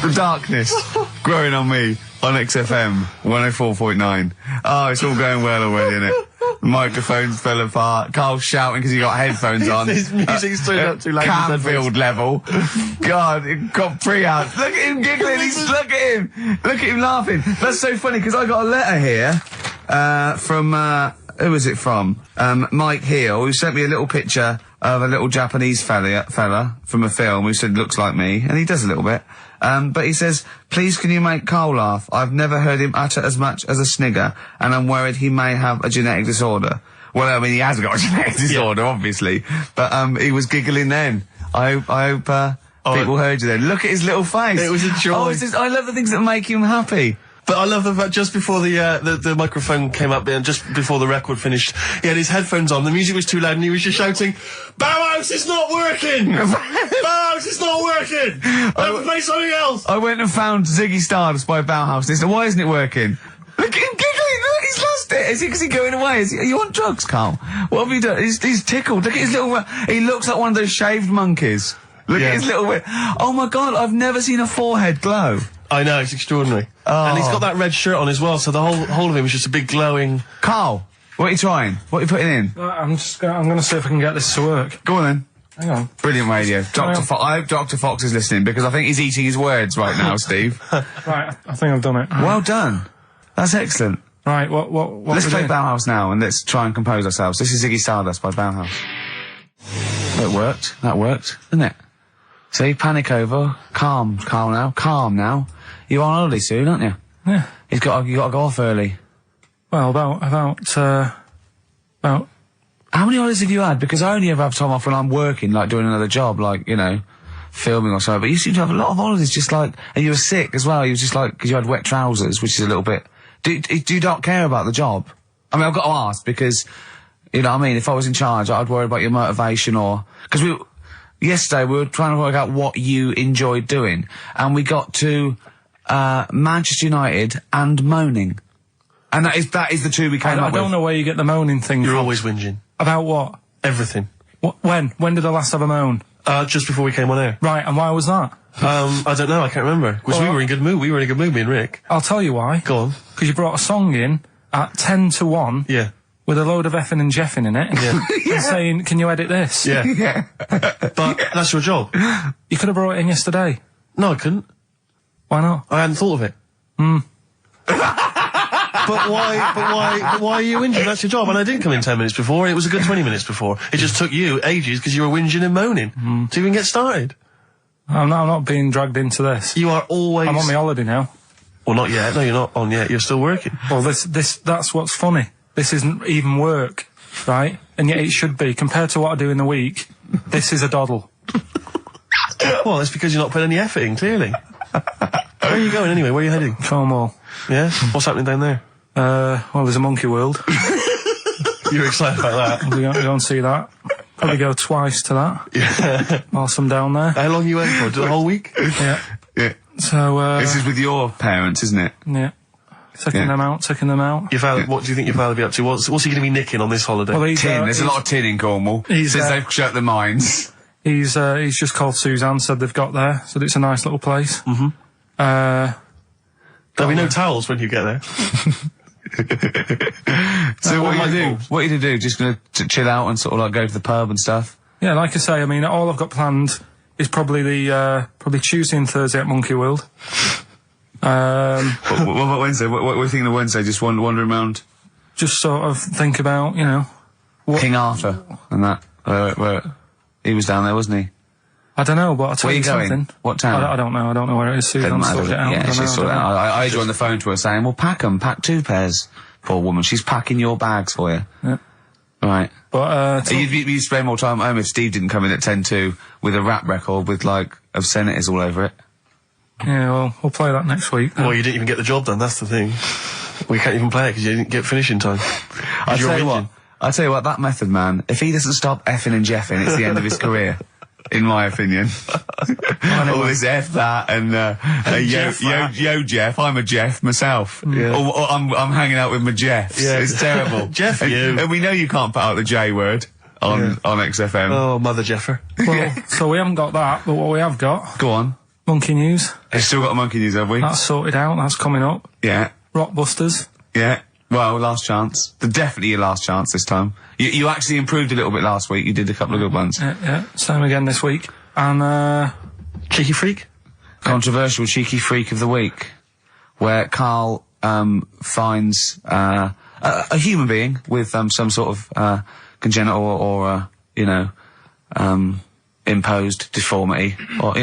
The darkness growing on me on XFM 104.9. Oh, it's all going well already, isn't it? The microphones fell apart. Carl's shouting because he got headphones on. His music's turned up too loud. Canfield level. God, it got pre-out. Look at him giggling. Look at him. Look at him laughing. That's so funny because I got a letter here from who was it from? Mike Heel, who sent me a little picture of a little Japanese fella from a film who said looks like me, and he does a little bit. But he says, please can you make Karl laugh? I've never heard him utter as much as a snigger, and I'm worried he may have a genetic disorder. Well, I mean, he has got a genetic disorder, obviously. But, he was giggling then. I hope, people heard you then. Look at his little face. It was a joy. Oh, I love the things that make him happy. But I love the fact just before the microphone came up there and just before the record finished, he had his headphones on, the music was too loud and he was just shouting, Bauhaus, it's not working! Bauhaus, it's not working! I'll play something else! I went and found Ziggy Stardust by Bauhaus and he said, why isn't it working? Look at him giggling, look, he's lost it! Is he going away? Are you on drugs, Karl? What have you done? He's tickled, look at his little, he looks like one of those shaved monkeys. Look at his little, oh my god, I've never seen a forehead glow. I know, it's extraordinary. Oh. And he's got that red shirt on as well, so the whole of him is just a big glowing... Karl, what are you trying? What are you putting in? I'm gonna see if I can get this to work. Go on then. Hang on. Brilliant radio. I hope Dr. Fox is listening, because I think he's eating his words right now, Steve. Right, I think I've done it. Well done. That's excellent. Right, what let's play Bauhaus now, and let's try and compose ourselves. This is Ziggy Stardust by Bauhaus. That worked. That worked, didn't it? See, panic over. Calm now. Calm now. You're on holiday soon, aren't you? Yeah. You got to go off early. Well, about. How many holidays have you had? Because I only ever have time off when I'm working, like doing another job, like, you know, filming or something. But you seem to have a lot of holidays, just like, and you were sick as well. You were just like, because you had wet trousers, which is a little bit. Do you not care about the job? I mean, I've got to ask because, you know what I mean? If I was in charge, I'd worry about your motivation or because yesterday we were trying to work out what you enjoyed doing, and we got to Manchester United and moaning, and that is the two we came up with. I don't know where you get the moaning thing from. You're always whinging. About what? Everything. When did I last have a moan? Just before we came on air. Right, and why was that? I don't know, I can't remember. Because we were in good mood. We were in a good mood, me and Rick. I'll tell you why. Go on. Because you brought a song in at 10 to 1. Yeah. With a load of effing and jeffing in it. Yeah. And saying, can you edit this? Yeah. Yeah. But that's your job. You could have brought it in yesterday. No, I couldn't. Why not? I hadn't thought of it. But why are you whinging? That's your job. And I didn't come in 10 minutes before. It was a good 20 minutes before. It just took you ages because you were whinging and moaning to even get started. I'm not being dragged into this. You are always... I'm on my holiday now. Well, not yet. No, you're not on yet. You're still working. Well, that's what's funny. This isn't even work, right? And yet it should be. Compared to what I do in the week, this is a doddle. Well, that's because you're not putting any effort in, clearly. Where are you going anyway? Where are you heading? Cornwall. Yeah? What's happening down there? Well, there's a monkey world. You're excited about that? We're going to see that. Probably go twice to that. Yeah. Whilst I'm down there. How long are you in for? The whole week? Yeah. Yeah. So, this is with your parents, isn't it? Yeah. Taking them out. Your father, what do you think your father will be up to? What's he going to be nicking on this holiday? Well, tin. There's a lot of tin in Cornwall. Since they've shut the mines. He's just called Suzanne, said they've got there. Said it's a nice little place. There'll be no towels when you get there. So what are you do? What are you to do? Just gonna chill out and sort of like go to the pub and stuff? Yeah, like I say, I mean, all I've got planned is probably probably Tuesday and Thursday at Monkey World. What about Wednesday? What are you thinking of Wednesday? Just wandering around? Just sort of think about, you know... King Arthur and that. Where he was down there, wasn't he? I don't know, but I'll tell you something. Where are you going? What town? I don't know. I don't know where it is. Susan sorted it out. Yeah, she's sorted it out. I heard you on the phone to her saying, well, pack 2 pairs. Poor woman. She's packing your bags for you. Yeah. Right. But, you'd spend more time at home if Steve didn't come in at 10-2 with a rap record with, like, obscenities all over it. Yeah, well, we'll play that next week. Well, you didn't even get the job done, that's the thing. We can't even play it because you didn't get finishing time. I'll tell you what, that method man, if he doesn't stop effing and jeffing, it's the end of his career. In my opinion. All this F that and yo Jeff, I'm a Jeff myself. Yeah. Or I'm hanging out with my Jeffs. Yeah. It's terrible. Jeff, and we know you can't put out the J word on XFM. Oh, Mother Jeffer. Well, so we haven't got that, but what we have got... Go on. Monkey News. We've still got a Monkey News, have we? That's sorted out. That's coming up. Yeah. Rockbusters. Yeah. Well, last chance. Definitely your last chance this time. You actually improved a little bit last week. You did a couple of good ones. Yeah. Same again this week. And, Cheeky Freak? Controversial Cheeky Freak of the Week, where Karl finds a human being with some sort of congenital or imposed deformity, or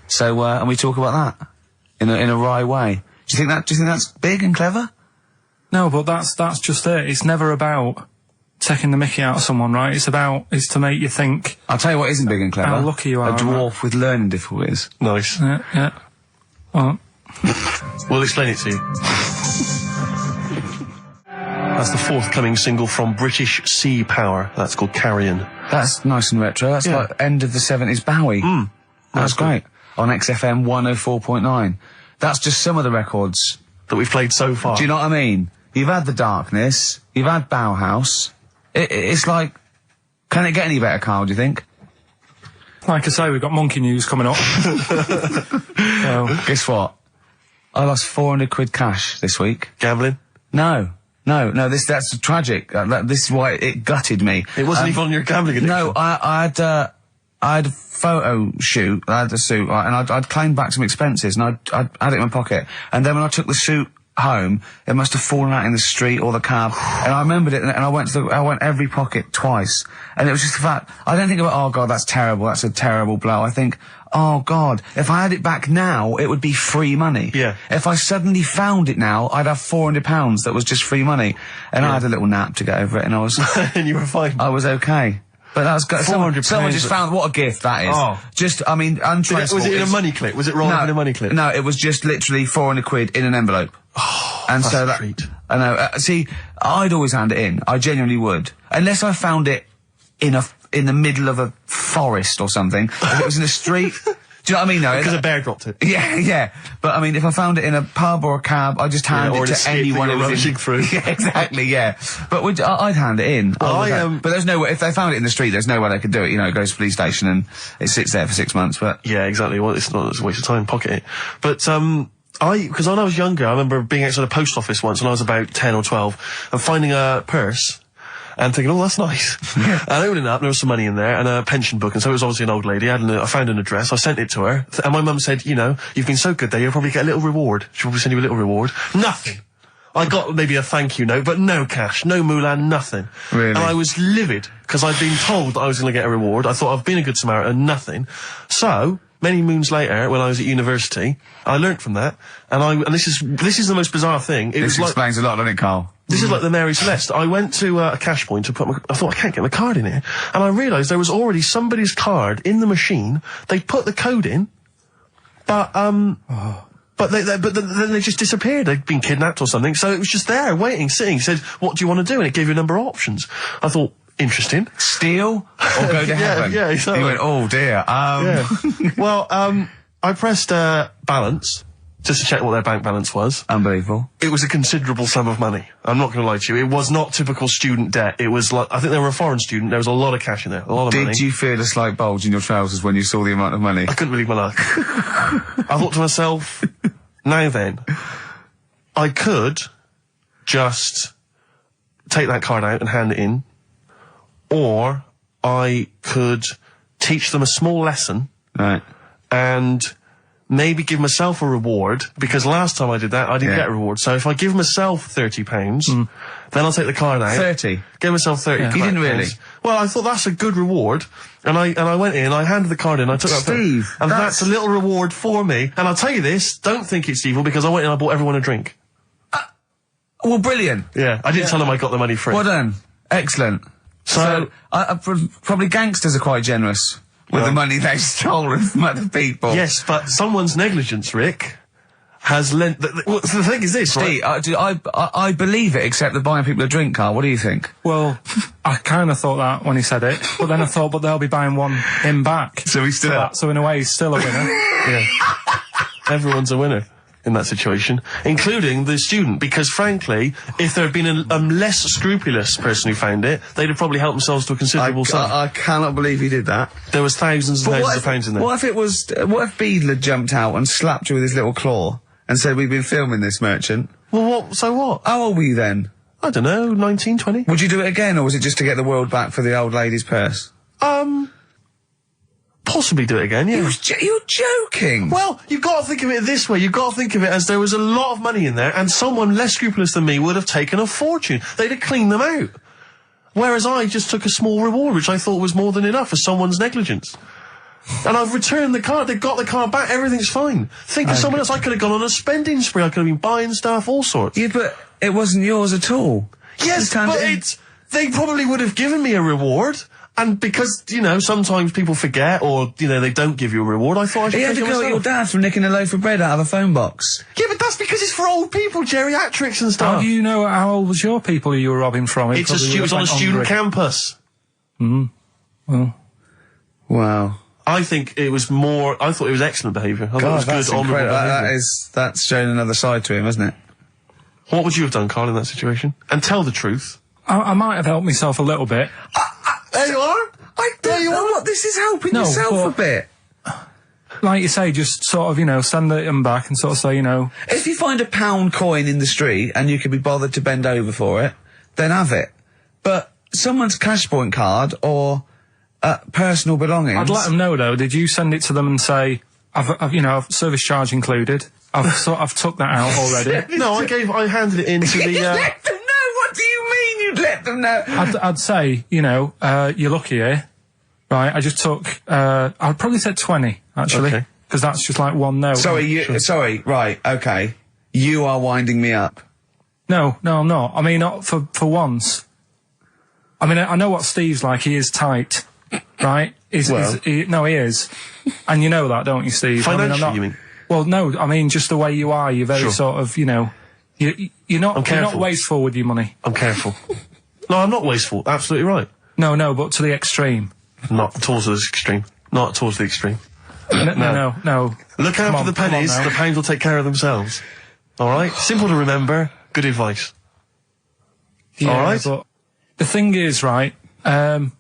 So and we talk about that in a wry way. Do you think that's big and clever? no, but that's just it. It's never about taking the mickey out of someone, right? It's to make you think. I'll tell you what isn't big and clever. How lucky you are. A dwarf with learning difficulties. Nice. Yeah. Well, We'll explain it to you. That's the forthcoming single from British Sea Power. That's called Carrion. That's nice and retro. That's like end of the 70s Bowie. That's great. On XFM 104.9. That's just some of the records That we've played so far. Do you know what I mean? You've had The Darkness, you've had Bauhaus. It's like, can it get any better, Karl, do you think? like I say, we've got Monkey News coming up. So, Guess what? I lost 400 quid cash this week. Gambling? No, that's tragic. This is why it gutted me. It wasn't even on your gambling addiction. No, I had a photo shoot, I had a suit, right, and I'd claimed back some expenses, and I'd had it in my pocket. And then when I took the suit home, it must have fallen out in the street or the cab. And I remembered it, and I went every pocket twice. And it was just the fact, I don't think about, oh God, that's terrible, that's a terrible blow. I think, oh God, if I had it back now, it would be free money. Yeah. If I suddenly found it now, I'd have £400 that was just free money. And I had a little nap to get over it, and I was... And you were fine. I was okay. But that was someone just found what a gift that is. Oh. Just, I mean, untraceable. Was it in a money clip? Was it rolled up in a money clip? No, it was just literally 400 quid in an envelope. Oh, and that's so a that, treat. I know. See, I'd always hand it in. I genuinely would, unless I found it in the middle of a forest or something. If it was in a street. Do you know what I mean? No, Because a bear dropped it. Yeah. But I mean, if I found it in a pub or a cab, I'd just hand it to anyone who was rushing through. Yeah, exactly. Yeah. But I'd hand it in. But there's no way. If they found it in the street, there's no way they could do it. You know, it goes to the police station and it sits there for 6 months. But Yeah, exactly. Well, it's not, it's a waste of time, pocket it. But, because when I was younger, I remember being outside a post office once when I was about 10 or 12 and finding a purse and thinking, oh, that's nice. Yeah. And opening it up, there was some money in there and a pension book, and so it was obviously an old lady. I found an address, I sent it to her, and my mum said, you know, you've been so good there, you'll probably get a little reward. She'll probably send you a little reward. Nothing. I got maybe a thank you note, but no cash, no moolah, nothing. Really? And I was livid, because I'd been told that I was going to get a reward. I thought I've been a good Samaritan, nothing. So, many moons later, when I was at university, I learnt from that, and this is the most bizarre thing. this explains a lot, doesn't it, Karl? This is like the Mary Celeste. I went to a cash point to I thought, I can't get my card in here. And I realised there was already somebody's card in the machine. They put the code in, but then they just disappeared. They'd been kidnapped or something. So it was just there, waiting, sitting. It said, what do you want to do? And it gave you a number of options. I thought, interesting. Steal or go to heaven? Yeah, exactly. You went, oh dear. Yeah. Well, I pressed balance just to check what their bank balance was. Unbelievable. It was a considerable sum of money. I'm not going to lie to you. It was not typical student debt. It was like, I think they were a foreign student. There was a lot of cash in there. A lot of money. Did you feel a slight bulge in your trousers when you saw the amount of money? I couldn't believe my luck. I thought to myself, now then, I could just take that card out and hand it in, or I could teach them a small lesson. Right. And maybe give myself a reward, because last time I did that, I didn't get a reward. So if I give myself £30, then I'll take the card out. 30? Give myself 30. You didn't really? Well, I thought that's a good reward. And I went in, I handed the card in, I took that. Steve, and that's a little reward for me. And I'll tell you this, don't think it's evil, because I went in and I bought everyone a drink. Well, brilliant. Yeah, I didn't tell them I got the money free. Well done. Excellent. So probably gangsters are quite generous with the money they've stolen from other people. Yes, but someone's negligence, Rick, has lent... the thing is this, Steve, right? I believe it, except they're buying people a drink, Karl. What do you think? well, I kind of thought that when he said it, but then I thought, but they'll be buying him back. So he's still... So in a way, he's still a winner. Yeah. Everyone's a winner. in that situation, including the student, because frankly, if there had been a less scrupulous person who found it, they'd have probably helped themselves to a considerable sum. I cannot believe he did that. There was thousands and thousands of pounds in there. What if Beadle had jumped out and slapped you with his little claw and said, we've been filming this, merchant? Well, so what? How old were you then? I don't know, 19, 20? Would you do it again, or was it just to get the world back for the old lady's purse? Possibly do it again, yeah. You're joking! Well, you've got to think of it this way. You've got to think of it as there was a lot of money in there, and someone less scrupulous than me would have taken a fortune. They'd have cleaned them out. Whereas I just took a small reward, which I thought was more than enough for someone's negligence. And I've returned the card. They've got the card back. Everything's fine. Think of someone else. I could have gone on a spending spree. I could have been buying stuff, all sorts. Yeah, but it wasn't yours at all. Yes, but they probably would have given me a reward. And because, you know, sometimes people forget or, you know, they don't give you a reward, I thought I should You had to take it go at myself. your dad for nicking a loaf of bread out of a phone box. Yeah, but that's because it's for old people, geriatrics and stuff. How do you know how old was your people who you were robbing from? It was on a student campus. Well. Wow. I thought it was excellent behaviour. I thought it was that's good, honourable incredible. behaviour. That's showing another side to him, isn't it? What would you have done, Karl, in that situation? And tell the truth. I might have helped myself a little bit. There you are. I don't know what this is helping No, yourself but- a bit. Like you say, just sort of, you know, send them back and sort of say, you know... If you find a £1 coin in the street and you can be bothered to bend over for it, then have it. But someone's cash point card or personal belongings... I'd let them know, though. Did you send it to them and say, I've service charge included. I've took that out already. No, I handed it in to the... You let them know? What do you mean you'd let them know? I'd say, you know, you're lucky here. Right, I just took, I'd probably said 20, actually. Okay. Because that's just like one note. Sorry, right, okay. You are winding me up. No, I'm not. I mean, not for once. I mean, I know what Steve's like. He is tight, right? He is. And you know that, don't you, Steve? Financially, you mean? Well, no, I mean, just the way you are. You're very sort of, you know, you're not wasteful with your money. I'm careful. No, I'm not wasteful. Absolutely right. No, but to the extreme. Not towards the extreme. Not towards the extreme. No. Look after the pennies, the pounds will take care of themselves. Alright? Simple to remember, good advice. Yeah, alright? But the thing is, right, I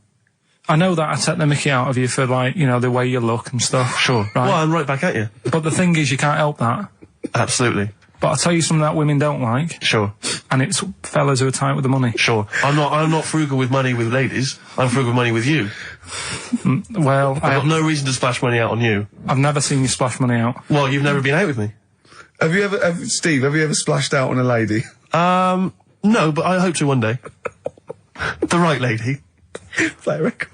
know that I take the mickey out of you for, like, you know, the way you look and stuff. Sure. Right? Well, I'm right back at you. But the thing is, you can't help that. Absolutely. But I'll tell you something that women don't like. Sure. And it's fellas who are tight with the money. Sure. I'm not frugal with money with ladies. I'm frugal with money with you. Well, I've got no reason to splash money out on you. I've never seen you splash money out. Well, you've never been out with me. Steve, have you ever splashed out on a lady? No, but I hope to one day. The right lady. Play a record.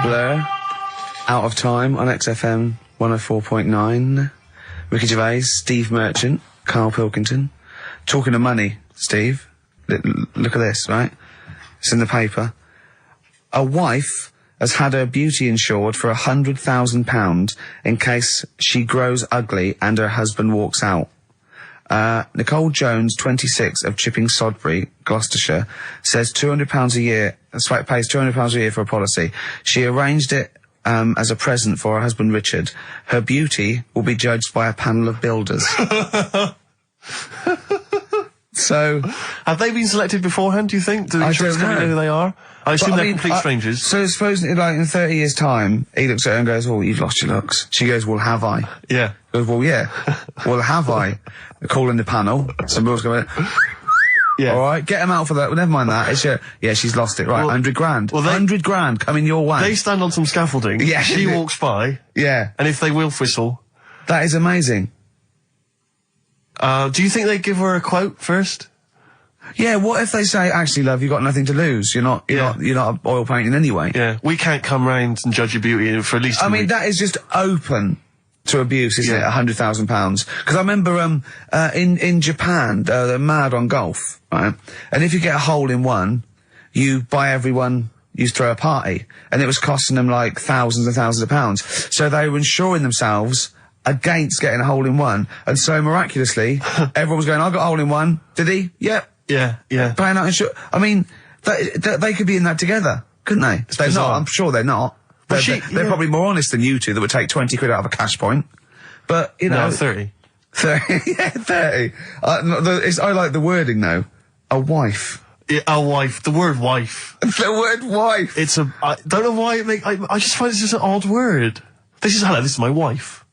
Blur. Out of Time on XFM 104.9. Ricky Gervais, Steve Merchant, Karl Pilkington. Talking of money, Steve. Look at this, right? It's in the paper. A wife has had her beauty insured for £100,000 in case she grows ugly and her husband walks out. Nicole Jones, 26, of Chipping Sodbury, Gloucestershire, says £200 a year, pays £200 a year for a policy. She arranged it as a present for her husband Richard. Her beauty will be judged by a panel of builders. So, have they been selected beforehand, do you think? Do the insurance company know who they are? I assume they're complete strangers. So suppose, like, in 30 years' time, he looks at her and goes, oh, you've lost your looks. She goes, well, have I? Yeah. He goes, well, yeah. Well, have I? They're calling the panel. Some girls going, yeah. All right, get him out for that. Well, never mind that. It's yeah, she's lost it. Right, well, 100 grand. Well, 100 grand coming your way. They stand on some scaffolding. Yeah. She walks by. Yeah. And if they will whistle. That is amazing. Do you think they give her a quote first? Yeah, what if they say, actually, love, you've got nothing to lose. You're not oil painting anyway. Yeah. We can't come round and judge your beauty for at least a week. That is just open to abuse, isn't it? £100,000. Because I remember, in Japan, they're mad on golf, right? And if you get a hole in one, you buy everyone, you throw a party. And it was costing them like thousands and thousands of pounds. So they were insuring themselves against getting a hole in one. And so miraculously, everyone was going, I got a hole in one. Did he? Yep. Yeah. Paying out insurance. I mean, they could be in that together, couldn't they? They're not. I'm sure they're not. They're probably more honest than you two that would take 20 quid out of a cash point. But, you know... No, 30. 30, yeah, 30. I like the wording, though. A wife. Yeah, a wife. The word wife. The word wife. I don't know why I just find it's just an odd word. This is my wife.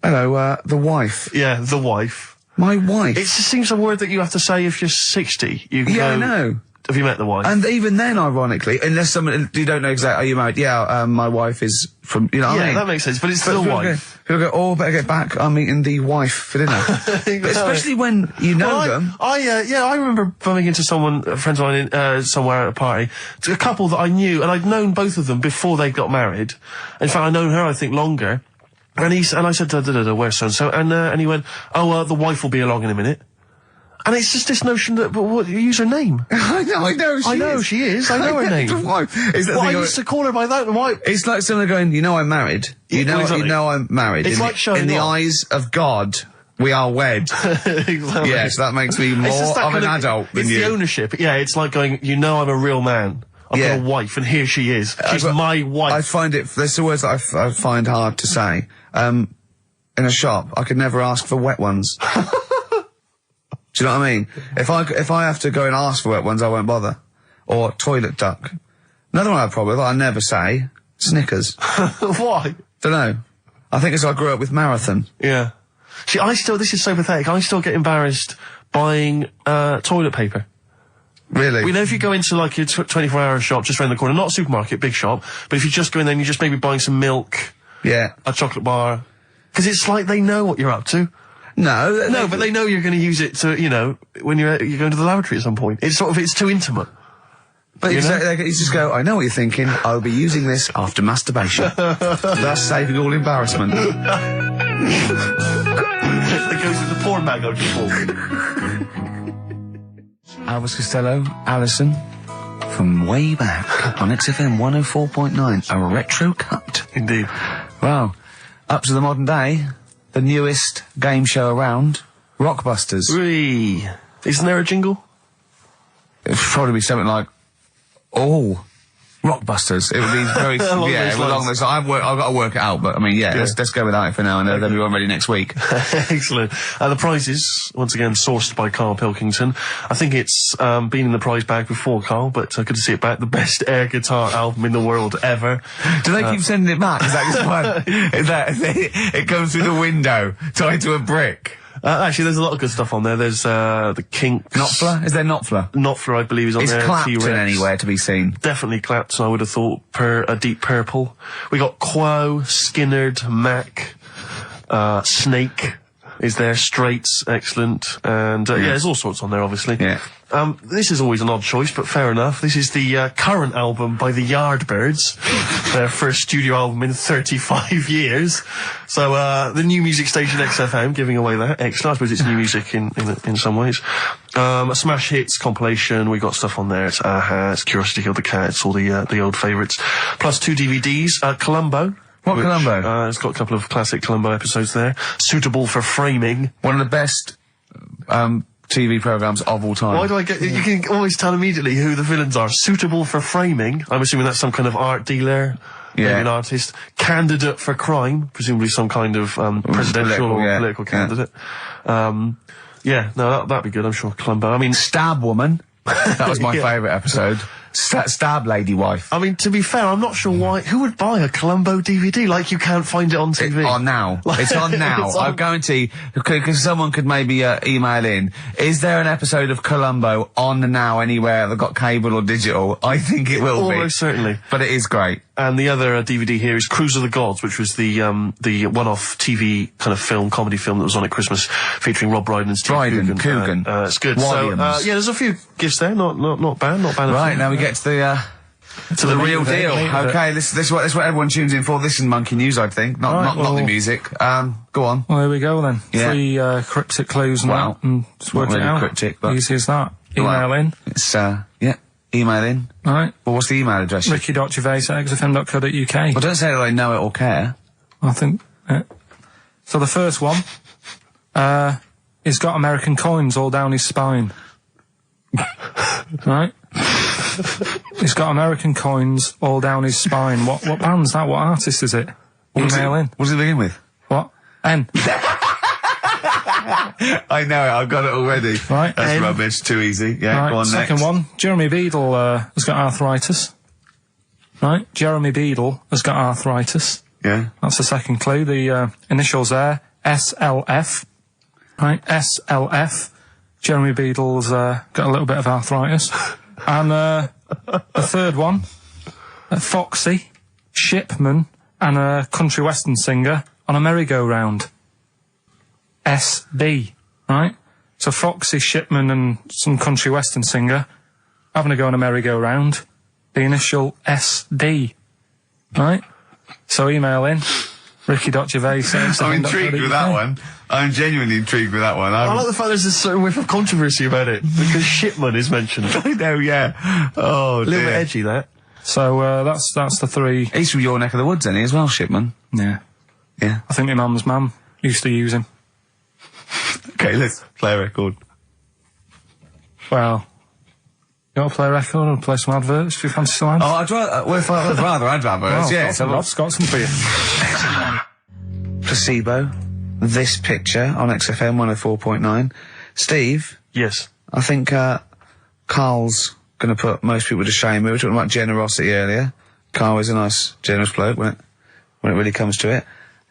Hello, the wife. Yeah, the wife. My wife. It just seems a word that you have to say if you're 60. You Yeah, go, I know. Have you met the wife? And even then, ironically, unless someone, you don't know exactly, are you married? Yeah, my wife is from, you know what I mean? Yeah, that makes sense, but it's the wife. People go, oh, better get back, I'm meeting the wife for dinner. But especially when you know them. I remember bumping into friends of mine, somewhere at a party, a couple that I knew, and I'd known both of them before they got married. In fact, I'd known her, I think, longer. And I said, where's so-and-so? And he went, the wife will be along in a minute. And it's just this notion that, but what, you use her name. I know she is. I know her name. I used to call her by that. Why? It's like someone going, you know I'm married. You know I'm married. It's like showing in the off. eyes of God, we are wed. Exactly. Yes, that makes me more of an adult than you. It's the ownership. Yeah, it's like going, you know I'm a real man. I've got a wife, and here she is. She's my wife. I find there's the words that I find hard to say. In a shop, I could never ask for wet ones. Do you know what I mean? If I have to go and ask for wet ones, I won't bother. Or toilet duck. Another one I have a problem with, I never say, Snickers. Why? Don't know. I think it's I grew up with Marathon. Yeah. See, this is so pathetic, I still get embarrassed buying, toilet paper. Really? We know if you go into like your 24-hour shop just around the corner, not a supermarket, big shop, but if you just go in there and you're just maybe buying some milk. Yeah. A chocolate bar. Because it's like they know what you're up to. No, but they know you're going to use it to, you know, when you're going to the lavatory at some point. It's too intimate. But you just go, I know what you're thinking, I'll be using this after masturbation. Thus saving all embarrassment. It goes in the porn bag on your Elvis Costello, Alison, from way back on XFM 104.9, a retro cut. Indeed. Wow. Up to the modern day. The newest game show around, Rockbusters. Whee! Isn't there a jingle? It'd probably be something like, Rockbusters. It would be very, along those lines. I've got to work it out, but I mean, let's go with that for now, and they'll be all ready next week. Excellent. The prizes, once again, sourced by Karl Pilkington. I think it's been in the prize bag before, Karl, but good to see it back. The best air guitar album in the world ever. Do they keep sending it back? Is that it comes through the window, tied to a brick? Actually, there's a lot of good stuff on there. There's the Kinks. Knopfler? Is there Knopfler? Knopfler, I believe, is on there. Is Clapton anywhere to be seen? Definitely Clapton, I would have thought. A Deep Purple. We got Quo, Skinnerd, Mac, Snake is there, Straits, excellent, and there's all sorts on there, obviously. Yeah. This is always an odd choice, but fair enough. This is the current album by the Yardbirds, their first studio album in 35 years. So the new music station XFM giving away that. Excellent. I suppose it's new music in some ways. A smash hits compilation. We got stuff on there. It's Aha, it's Curiosity Killed the Cat. It's all the old favourites. Plus 2 DVDs. Columbo. What Columbo? It's got a couple of classic Columbo episodes there. Suitable for framing. One of the best TV programmes of all time. Why do I get... You can always tell immediately who the villains are. Suitable for framing. I'm assuming that's some kind of art dealer. Yeah. Maybe an artist. Candidate for crime. Presumably some kind of presidential or political candidate. That'd be good, I'm sure. Columbo. I mean... Stab Woman. That was my favourite episode. Stab Lady Wife. I mean, to be fair, I'm not sure why. Who would buy a Columbo DVD? Like, you can't find it on TV. It's on now. It's on now. I guarantee, because someone could maybe email in, is there an episode of Columbo on now anywhere that got cable or digital? I think it will be. Almost certainly. But it is great. And the other DVD here is Cruise of the Gods, which was the one-off TV kind of comedy film that was on at Christmas, featuring Rob Brydon and Steve Coogan. It's good. Williams. So, there's a few gifts there. Not bad. Right, now we get to the real deal. Okay, this is what everyone tunes in for. This is Monkey News, I think. Not the music. Go on. Well, here we go then. Yeah. 3 cryptic clues now, and just work it out. Cryptic, but easy as that. Email in. It's email in. All right. Well, what's the email address? Ricky.Gervais@xfm.co.uk. Well, don't say that I know it or care. I think. So the first one, he's got American coins all down his spine. Right? He's got American coins all down his spine. What band's that? What artist is it? Email in. What does it begin with? What? N. I know it, I've got it already. Right. That's rubbish, too easy. Yeah, Right, go on second next. one. Jeremy Beadle has got arthritis. Right, Jeremy Beadle has got arthritis. Yeah. That's the second clue. The initials there, SLF. Right, SLF. Jeremy Beadle's got a little bit of arthritis. And the third one, Foxy, Shipman, and a country western singer on a merry-go-round. SB, right? So Foxy, Shipman, and some country western singer having a go on a merry-go-round. The initial SD, right? So email in, Ricky.Gervais. I'm intrigued with that one. I'm genuinely intrigued with that one. I like the fact there's a certain whiff of controversy about it, because Shipman is mentioned. I know, yeah. Oh, A little bit edgy, that. So that's the three. He's from your neck of the woods, isn't he, as well, Shipman? Yeah. Yeah. I think my mum's mum used to use him. Okay, let's play a record. Well, you want to play a record or play some adverts? Do you fancy some ads? Oh, I'd rather adverts, yeah. I've got some for you. Placebo. This picture on XFM 104.9. Steve, Yes. I think Karl's going to put most people to shame. We were talking about generosity earlier. Karl is a nice, generous bloke when it really comes to it.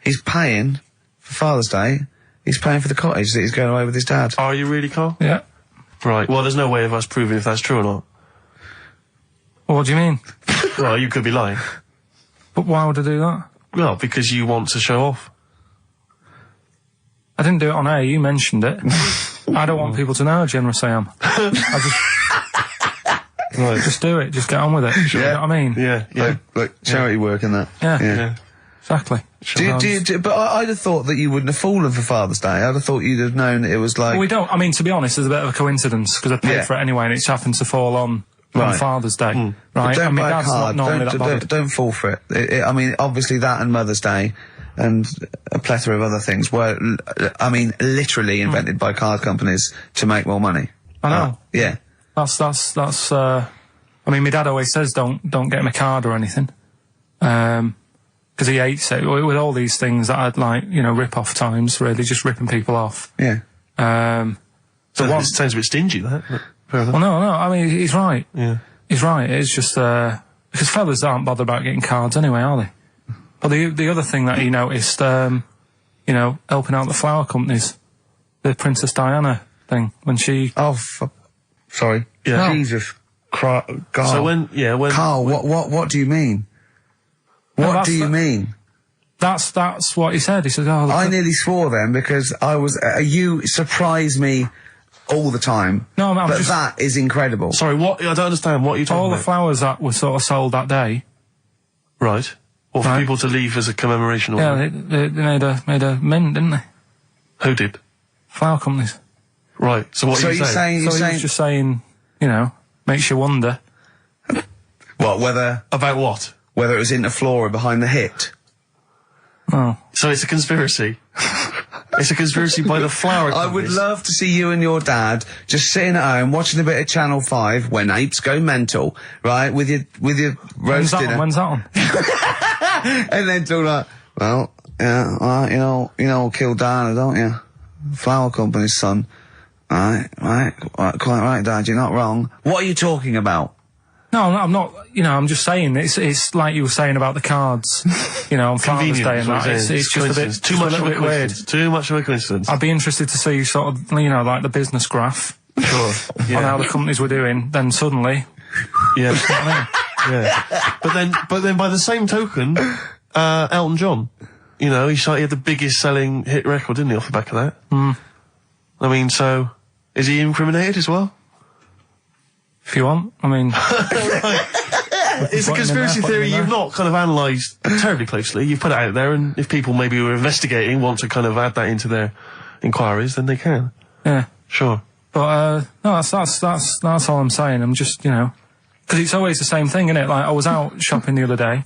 He's paying for Father's Day. He's paying for the cottage that he's going away with his dad. Are you really, Karl? Yeah. Right. Well, there's no way of us proving if that's true or not. Well, what do you mean? Well, you could be lying. But why would I do that? Well, because you want to show off. I didn't do it on air, you mentioned it. I don't want people to know how generous I am. Right. Just do it, just get on with it. You know what I mean? Yeah. Like charity work and that. Yeah. Exactly. But I'd have thought that you wouldn't have fallen for Father's Day. I'd have thought you'd have known that it was like... Well, we don't. I mean, to be honest, there's a bit of a coincidence, because I paid Yeah. for it anyway, and it happens to fall on Right. Father's Day. But Right? don't I mean, buy a Dad's not card. normally that bothered. Don't fall for it. I mean, obviously that and Mother's Day and a plethora of other things were, I mean, literally invented by card companies to make more money. I know. Yeah. That's, I mean, my dad always says don't get him a card or anything. Because he hates it. With all these things that I'd like, rip-off times, really, just ripping people off. Yeah. So it sounds a bit stingy, that. But fair enough. Well, no, I mean, he's right. Yeah. He's right. It's just, because fellas aren't bothered about getting cards anyway, are they? But the other thing that he noticed, helping out the flower companies, the Princess Diana thing, when she... Oh, sorry. Yeah. Jesus. God. So when... Karl, what do you mean? What do you mean? That's what he said. He said, oh... I nearly swore then because I was... you surprise me all the time. No, I'm but just... that is incredible. Sorry, what? I don't understand. What are you talking All about? the flowers that were sort of sold that day... Right. Or for Right. people to leave as a commemoration or Yeah, they made a mint, didn't they? Who did? Flower companies. Right. So what are you saying? So he was just saying, makes you wonder. What, whether About what? it was in the floor or behind the hit? Oh. So it's a conspiracy. It's a conspiracy by the flower I would companies. love to see you and your dad just sitting at home watching a bit of Channel 5 when apes go mental, right? With your roast dinner. When's that on? And then talk like, well, yeah, well, you know, kill Diana, don't you? Flower company's son. Right, quite right, Dad, you're not wrong. What are you talking about? No, I'm not. I'm just saying it's like you were saying about the cards. On Father's Day and that. It's just a bit too much of a weird. coincidence. Too much of a coincidence. I'd be interested to see sort of like the business graph Sure. on how the companies were doing. Then suddenly, Yeah. Yeah. But then by the same token, Elton John, he had the biggest selling hit record, didn't he, off the back of that? I mean, so is he incriminated as well? if you want, I mean, It's a conspiracy theory you've not kind of analysed terribly closely. You've put it out there, and if people maybe who are investigating want to kind of add that into their inquiries, then they can. yeah. Sure. But no, that's all I'm saying. I'm just because it's always the same thing, isn't it? Like I was out shopping the other day,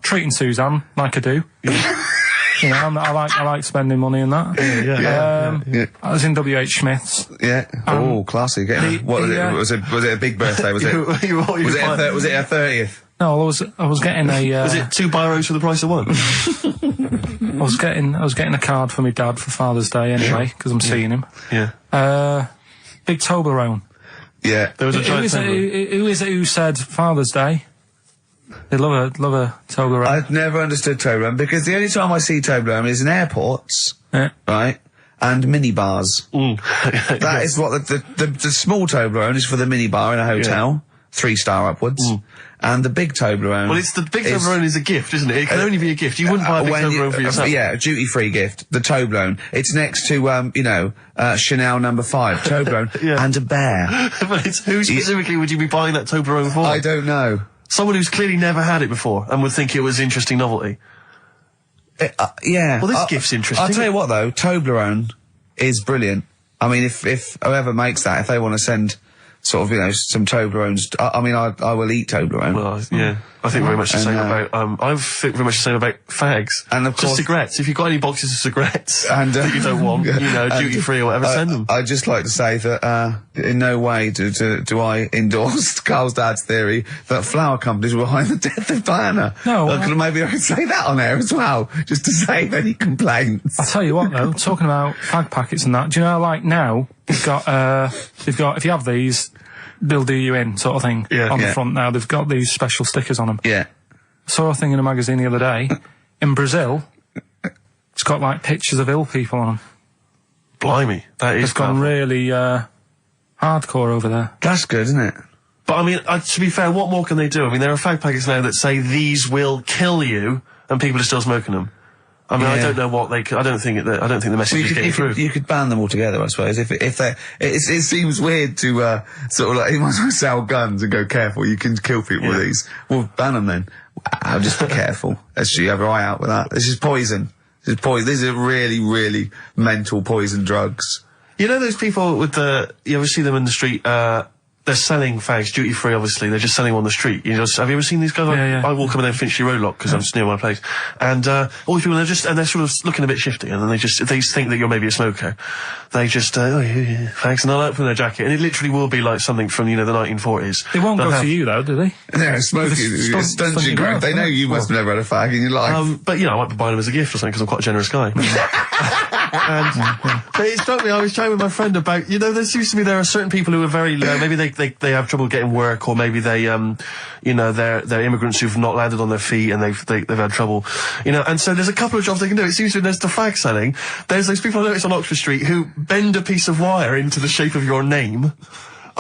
treating Suzanne like I do. You know, I like spending money and that. Yeah. I was in WH Smith's. Yeah. Classy. Was it a big birthday? Was it? Was it a 30th? No, I was getting a. Was it 2 biros for the price of 1? I was getting a card for my dad for Father's Day anyway, because I'm seeing him. Yeah. Big Toblerone. Yeah. There was a giant Who is it who said Father's Day? They love a Toblerone. I've never understood Toblerone because the only time I see Toblerone is in airports, right, and minibars. That is what the small Toblerone is for the minibar in a hotel, 3-star upwards, and the big Toblerone. Well, the big Toblerone is a gift, isn't it? It can only be a gift. You wouldn't buy a big Toblerone for yourself. Yeah, a duty-free gift. The Toblerone. It's next to Chanel No. 5 Toblerone and a bear. But who specifically would you be buying that Toblerone for? I don't know. Someone who's clearly never had it before and would think it was interesting novelty. Yeah. Well, this gift's interesting. I'll tell you what, though, Toblerone is brilliant. I mean, if whoever makes that, if they want to send sort of, some Toblerones, I will eat Toblerone. Well, yeah. I think very much the same about, I think very much the same about fags. And of course, just cigarettes. If you've got any boxes of cigarettes and, that you don't want, duty free or whatever, send them. I'd just like to say that, in no way do I endorse Carl's dad's theory that flower companies were behind the death of Diana. No. Maybe I could say that on air as well, just to save any complaints. I'll tell you what though, talking about fag packets and that, do you know, like now, they've got, if you have these, they'll do you in, sort of thing, on the front now. They've got these special stickers on them. Yeah. I saw a thing in a magazine the other day. In Brazil, it's got, like, pictures of ill people on them. Blimey. That is It's gone really, hardcore over there. That's good, isn't it? But, I mean, to be fair, what more can they do? I mean, there are fag packets now that say these will kill you, and people are still smoking them. I mean, I don't know what they could, I don't think the message is getting through. You could ban them altogether, I suppose. If it seems weird to, sort of like, you might as well sell guns and go, careful, you can kill people with these. Well, ban them then. I'll just be careful. Let's you have your eye out with that. This is poison. These are really, really mental poison drugs. You know those people with you ever see them in the street, they're selling fags duty free, obviously. They're just selling them on the street. Have you ever seen these guys? I walk up and down Finchley Road lot because I'm just near my place. And, all these people, they're sort of looking a bit shifty, and then they think that you're maybe a smoker. They just, fags, and they'll open their jacket, and it literally will be like something from, the 1940s. They won't go to you though, do they? Yeah, smoking. It stunts your growth. They know you must have never had a fag in your life. But, I might be buying them as a gift or something because I'm quite a generous guy. But it struck me, I was chatting with my friend about, there seems to be there are certain people who are very, maybe they have trouble getting work, or maybe they, they're immigrants who've not landed on their feet and they've had trouble, and so there's a couple of jobs they can do. It seems to be there's the fag selling. There's those people I noticed on Oxford Street who bend a piece of wire into the shape of your name.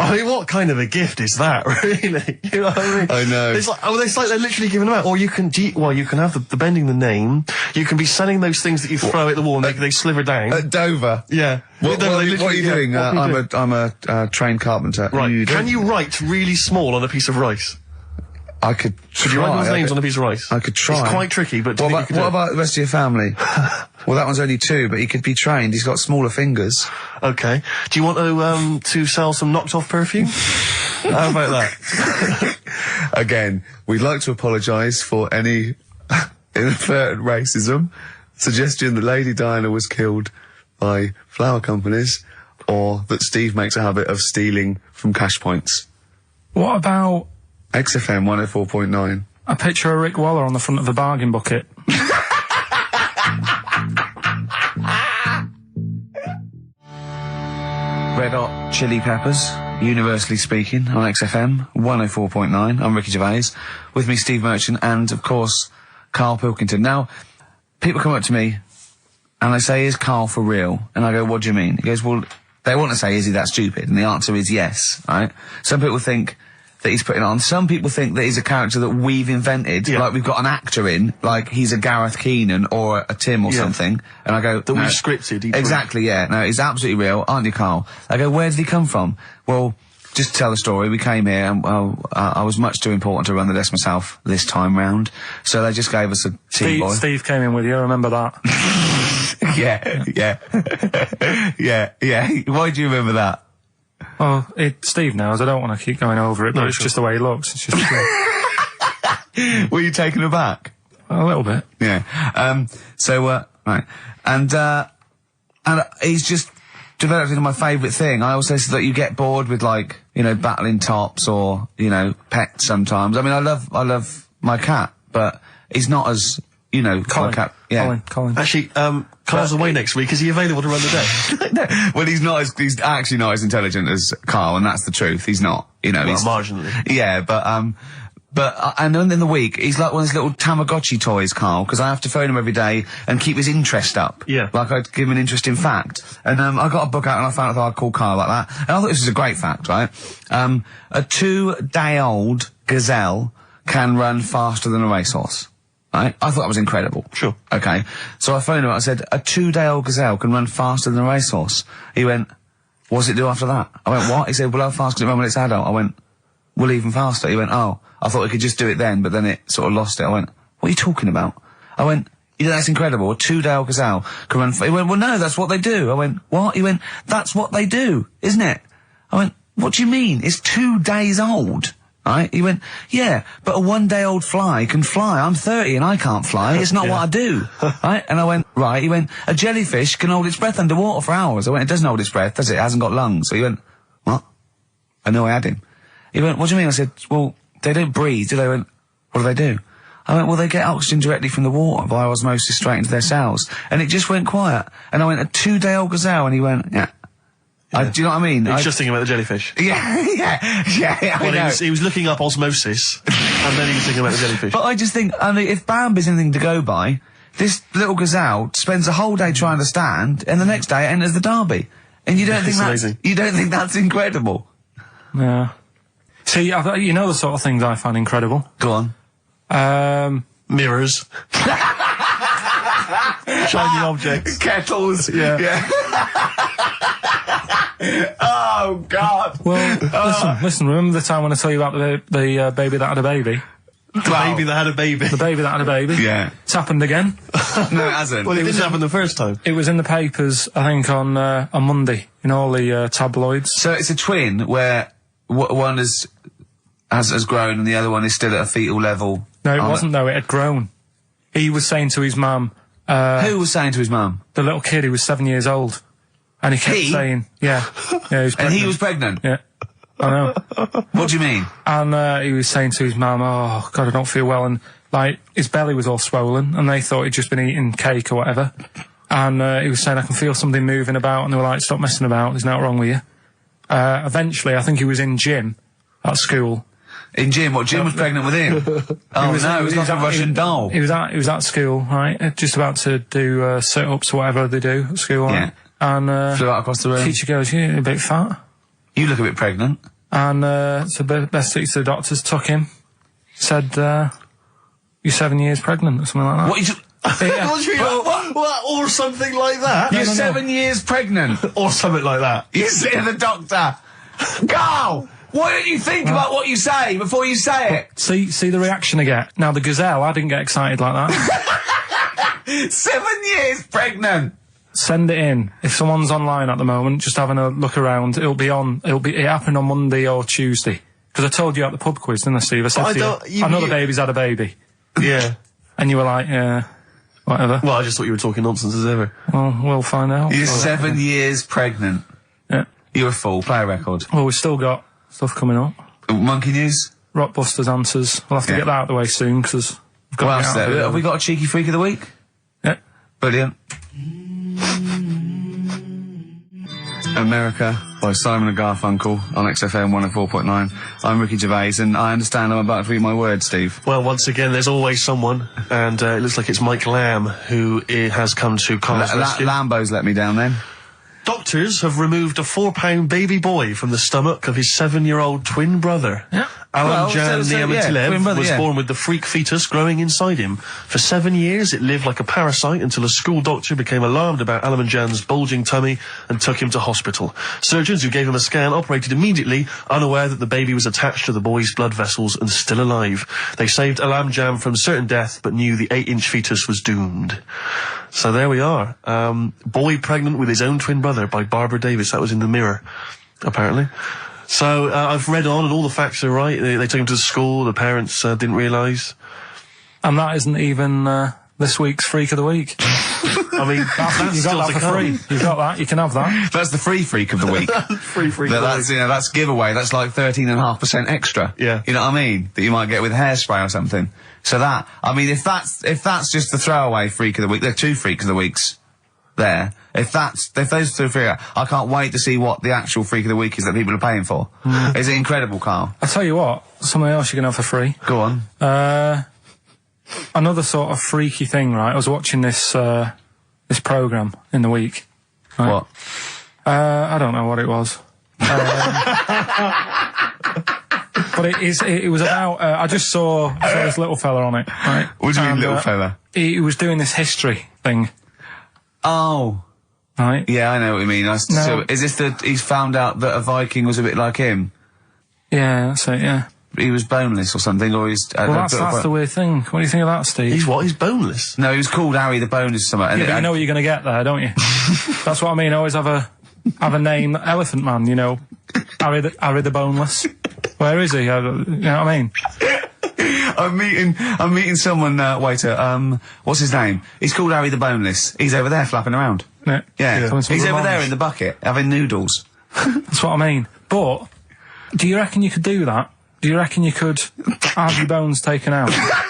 I mean, what kind of a gift is that, really? You know what I mean? I know. It's like they're literally giving them out. Or you can have the bending the name. You can be selling those things that you throw at the wall and they sliver down. At Dover? Yeah. What are you doing? I'm a trained carpenter. Right. Can you write really small on a piece of rice? I could try. Could you write those names on a piece of rice? I could try. It's quite tricky, but what about the rest of your family? Well, that one's only 2, but he could be trained. He's got smaller fingers. Okay. Do you want to sell some knocked off perfume? How about that? Again, we'd like to apologise for any inadvertent racism. Suggestion that Lady Diana was killed by flower companies, or that Steve makes a habit of stealing from cash points. What about XFM 104.9. a picture of Rick Waller on the front of a bargain bucket? Red Hot Chili Peppers, universally speaking, on XFM 104.9. I'm Ricky Gervais. With me, Steve Merchant, and, of course, Karl Pilkington. Now, people come up to me, and they say, is Karl for real? And I go, what do you mean? He goes, well, they want to say, is he that stupid? And the answer is yes, right? Some people think that he's putting on. Some people think that he's a character that we've invented, like we've got an actor in, like he's a Gareth Keenan or a Tim or something. And I go, that we've scripted. Exactly, yeah. No, he's absolutely real, aren't you, Karl? I go, where did he come from? Well, just to tell the story, we came here and, I was much too important to run the desk myself this time round. So they just gave us a tea boy. Steve came in with you, I remember that. yeah. Why do you remember that? Well, Steve knows. I don't want to keep going over it, but it's just the way he looks. It's just. Were you taken aback? A little bit. Yeah. Right. And he's just developed into my favourite thing. I also said that you get bored with, like, you know, battling tops or, you know, pets sometimes. I mean, I love my cat, but he's not as, you know, Colin. my cat. Yeah. Colin. Actually, Carl's away next week. Is he available to run the day? No, well, he's actually not as intelligent as Karl, and that's the truth. He's not, you know. Well, he's marginally. Yeah, and then in the week, he's like one of those little Tamagotchi toys, Karl, because I have to phone him every day and keep his interest up. Yeah. Like I'd give him an interesting fact. And I got a book out and I found out I'd call Karl like that. And I thought this was a great fact, right? A 2-day-old gazelle can run faster than a racehorse. Right? I thought that was incredible. Sure. Okay. So I phoned him up, I said, a 2-day-old gazelle can run faster than a racehorse. He went, what does it do after that? I went, what? He said, well, how fast can it run when it's adult? I went, well, even faster. He went, oh, I thought we could just do it then, but then it sort of lost it. I went, what are you talking about? I went, you know, that's incredible. A 2-day-old gazelle can run. He went, well, no, that's what they do. I went, what? He went, that's what they do, isn't it? I went, what do you mean? It's 2 days old. Right? He went, yeah, but a 1-day-old fly can fly. I'm 30 and I can't fly. It's not what I do. Right? And I went, right. He went, a jellyfish can hold its breath underwater for hours. I went, it doesn't hold its breath, does it? It hasn't got lungs. So he went, what? I know I had him. He went, what do you mean? I said, well, they don't breathe, do they? He went, what do? I went, well, they get oxygen directly from the water via osmosis straight into their cells. And it just went quiet. And I went, a 2-day-old gazelle? And he went, yeah. Do you know what I mean? He was just thinking about the jellyfish. Yeah, I know. He was looking up osmosis, and then he was thinking about the jellyfish. But I just think, I mean, if Bambi's anything to go by, this little gazelle spends a whole day trying to stand, and the next day it enters the derby. And you don't think that's incredible? Yeah. See, you know the sort of things I find incredible. Go on. Mirrors. Shiny objects. Kettles. Yeah. Oh, God. Well, listen, remember the time when I told you about the baby that had a baby? The baby that had a baby. The baby that had a baby? Yeah. It's happened again. No, it hasn't. Well, it didn't happen the first time. It was in the papers, I think, on Monday, in all the tabloids. So it's a twin where one has grown and the other one is still at a fetal level. No, it wasn't, though. It had grown. He was saying to his mum... who was saying to his mum? The little kid who was 7 years old. And he kept saying... Yeah. He was pregnant. And he was pregnant? Yeah. I know. What do you mean? And he was saying to his mum, oh, God, I don't feel well. And, like, his belly was all swollen, and they thought he'd just been eating cake or whatever. And he was saying, I can feel something moving about, and they were like, stop messing about, there's nothing wrong with you. Eventually, I think he was in gym at school. In gym? What, Jim was pregnant with him? Oh, no, it was like a Russian doll. He was at school, right, just about to do sit-ups or whatever they do at school, right? Yeah. And flew out across the room. Teacher goes, you're a bit fat. You look a bit pregnant. And so best to the doctors took him, said, you're 7 years pregnant or something like that. What? What? Or something like that? You're 7 years pregnant. Or something like that. You say to the doctor, Karl, why don't you think about what you say before you say it? See the reaction I get. Now, the gazelle, I didn't get excited like that. 7 years pregnant. Send it in. If someone's online at the moment, just having a look around, it happened on Monday or Tuesday. Because I told you at the pub quiz, didn't I, Steve? I said to you, I know the baby's had a baby. Yeah. And you were like, yeah, whatever. Well, I just thought you were talking nonsense as ever. Well, we'll find out. You're 7 years pregnant. Yeah. You're a fool. Play a record. Well, we've still got stuff coming up. Monkey News? Rockbusters answers. We'll have to get that out of the way soon, because we've got to get out of it. Have we got a cheeky freak of the week? Yeah. Brilliant. America by Simon and Garfunkel on XFM 104.9. I'm Ricky Gervais, and I understand I'm about to read my words, Steve. Well, once again, there's always someone, and it looks like it's Mike Lamb who has come to Carl's rescue. Lambo's let me down then. Doctors have removed a 4-pound baby boy from the stomach of his 7-year-old twin brother. Yeah. Alan Jan Niamatilev was born with the freak fetus growing inside him. For 7 years, it lived like a parasite until a school doctor became alarmed about Alan Jan's bulging tummy and took him to hospital. Surgeons who gave him a scan operated immediately, unaware that the baby was attached to the boy's blood vessels and still alive. They saved Alan Jan from certain death, but knew the 8-inch fetus was doomed. So there we are. Boy pregnant with his own twin brother by Barbara Davis. That was in the Mirror, apparently. So, I've read on and all the facts are right. They took him to school, the parents didn't realise. And that isn't even this week's Freak of the Week. I mean, that's You got that for free. You've got that. You can have that. That's the free freak of the week. free. That's, that's giveaway. That's like 13.5% extra. Yeah. You know what I mean? That you might get with hairspray or something. So that, I mean, if that's just the throwaway freak of the week, there are 2 freaks of the weeks there. If those 2 freak, I can't wait to see what the actual freak of the week is that people are paying for. Is it incredible, Karl? I tell you what, something else you can have for free. Go on. Another sort of freaky thing, right? I was watching this programme in the week. Right? What? I don't know what it was. But it was about, I just saw this little fella on it, right? What do you mean, little fella? He was doing this history thing. Oh. Right? Yeah, I know what you mean. So, is this he's found out that a Viking was a bit like him? Yeah, that's it, yeah. He was boneless or something, or he's... Well, that's the weird thing. What do you think of that, Steve? He's what? He's boneless? No, he was called Harry the Boneless or something. Yeah, but you know what you're going to get there, don't you? That's what I mean. Always have a name, Elephant Man, you know. Harry the Boneless. Where is he? You know what I mean? I'm meeting someone, waiter, what's his name? He's called Harry the Boneless. He's over there flapping around. Yeah. He's over there in the bucket, having noodles. That's what I mean. But, do you reckon you could do that? Do you reckon you could have your bones taken out? I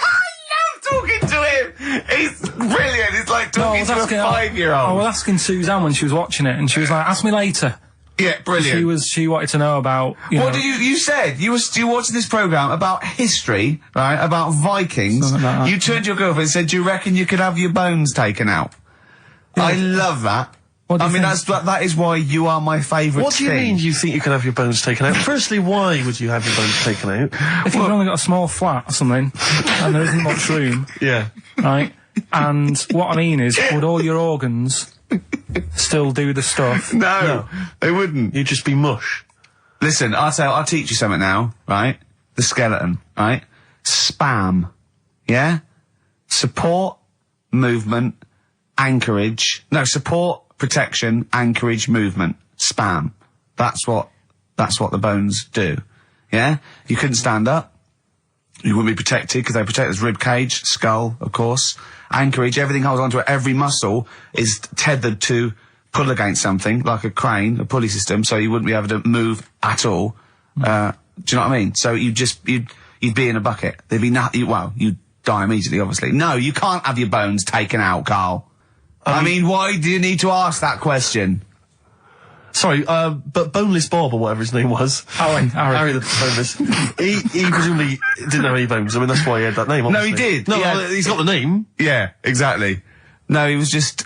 love talking to him! He's brilliant, it's like talking to a 5-year-old. I was asking Suzanne when she was watching it, and she was like, ask me later. Yeah, brilliant. She wanted to know about, What did you said? You were watching this programme about history, right? About Vikings. Something like that. You turned to your girlfriend and said, do you reckon you could have your bones taken out? Yeah. I love that. What do you think? That is why you are my favourite What do you mean you think you can have your bones taken out? Firstly, why would you have your bones taken out? If you've only got a small flat or something, and there isn't much room, Yeah. right? And what I mean is, would all your organs still do the stuff? No, they wouldn't. You'd just be mush. Listen, I'll teach you something now, right? The skeleton, right? Spam. Yeah? Support, movement, anchorage. No, support, protection, anchorage, movement. Spam. That's what the bones do. Yeah? You couldn't stand up. You wouldn't be protected because they protect his rib cage, skull, of course. Anchorage, everything holds onto it. Every muscle is tethered to pull against something, like a crane, a pulley system, so you wouldn't be able to move at all. Do you know what I mean? So you'd be in a bucket. There'd be you'd die immediately, obviously. No, you can't have your bones taken out, Karl. I mean, why do you need to ask that question? Sorry, but Boneless Bob, or whatever his name was. Harry the Boneless. he presumably didn't have any bones. I mean, that's why he had that name, obviously. No, he did. No, he's got the name. Yeah, exactly. No, he was just...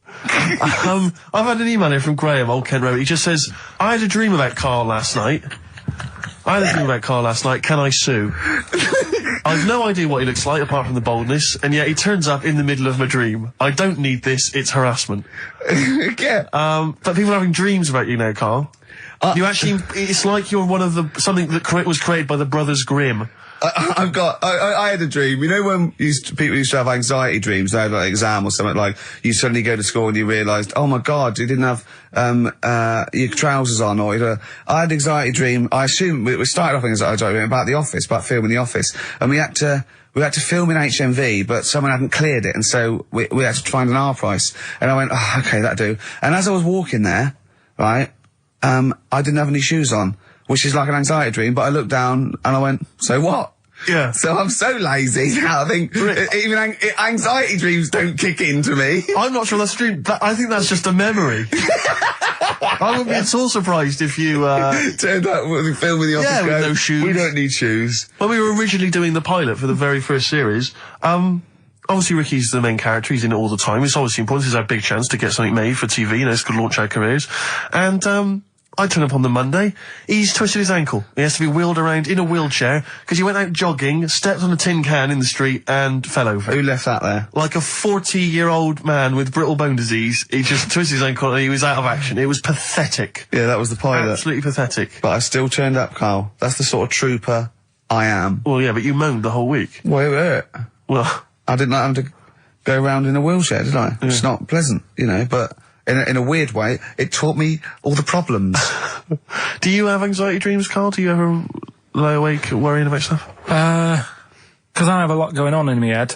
I've had an email here from Graham, old Kent Road. He just says, I had a dream about Karl last night. Can I sue? I've no idea what he looks like, apart from the boldness, and yet he turns up in the middle of my dream. I don't need this, it's harassment. Yeah. But people are having dreams about you now, Karl. You actually, it's like you're one of something that was created by the Brothers Grimm. I had a dream. You know when people used to have anxiety dreams, they had like an exam or something, like you suddenly go to school and you realised, oh my God, you didn't have your trousers on, or I had an anxiety dream. I assume we started off in anxiety dream about The Office, about filming The Office, and we had to film in HMV, but someone hadn't cleared it, and so we had to find an R price. And I went, oh, okay, that'll do. And as I was walking there, right, I didn't have any shoes on, which is like an anxiety dream, but I looked down and I went, so what? Yeah. So I'm so lazy now, I think even anxiety dreams don't kick into me. I'm not sure that's a dream. I think that's just a memory. I wouldn't be at all surprised if you turned up with the film with The Office. Yeah, with no shoes. We don't need shoes. When we were originally doing the pilot for the very first series, obviously Ricky's the main character, he's in it all the time. It's obviously important, this is our big chance to get something made for TV, it's going to launch our careers. And I turn up on the Monday, he's twisted his ankle. He has to be wheeled around in a wheelchair because he went out jogging, stepped on a tin can in the street and fell over. Who left that there? Like a 40-year-old man with brittle bone disease, he just twisted his ankle and he was out of action. It was pathetic. Yeah, that was the pilot. Absolutely pathetic. But I still turned up, Karl. That's the sort of trooper I am. Well, yeah, but you moaned the whole week. Well, it hurt. Well, I didn't like having to go around in a wheelchair, did I? Yeah. It's not pleasant, but... In a weird way, it taught me all the problems. Do you have anxiety dreams, Karl? Do you ever lie awake worrying about stuff? because I have a lot going on in my head.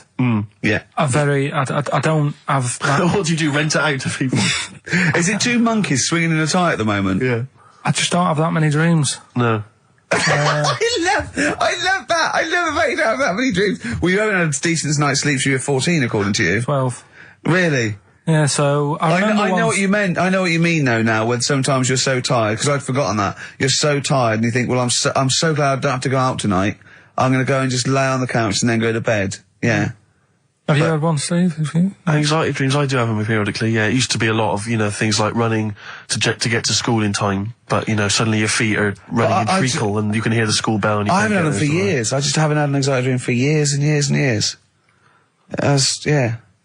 Yeah. I don't have that. What do you do? Rent it out to people? Is it two monkeys swinging in a tie at the moment? Yeah. I just don't have that many dreams. No. I love that. I love that you don't have that many dreams. Well, you haven't had a decent night's sleep since you were 14, according to you. 12. Really? Yeah, so I know what you meant. I know what you mean though now, when sometimes you're so tired, because I'd forgotten that. You're so tired and you think, well, I'm so glad I don't have to go out tonight. I'm going to go and just lay on the couch and then go to bed. Yeah. Have you had one, Steve? Have you? Anxiety dreams, I do have them periodically, yeah. It used to be a lot of, things like running to get to school in time, but, suddenly your feet are running in treacle and you can hear the school bell and you I can't haven't had get them for years. I just haven't had an anxiety dream for years and years and years. Don't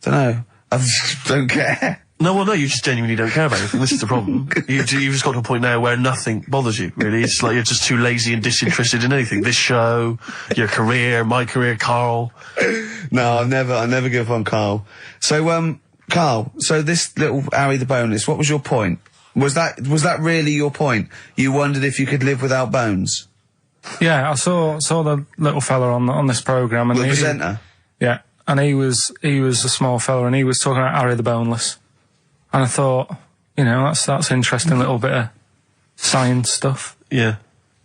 know. I just don't care. No, you just genuinely don't care about anything. This is the problem. You've just got to a point now where nothing bothers you, really. It's like you're just too lazy and disinterested in anything. This show, your career, my career, Karl. No, I never give up on Karl. So, Karl, so this little Harry the Boneless, what was your point? Was that really your point? You wondered if you could live without bones? Yeah, I saw the little fella on this programme. And The presenter? Yeah, and he was a small fella and he was talking about Harry the Boneless. And I thought, that's interesting little bit of science stuff. Yeah.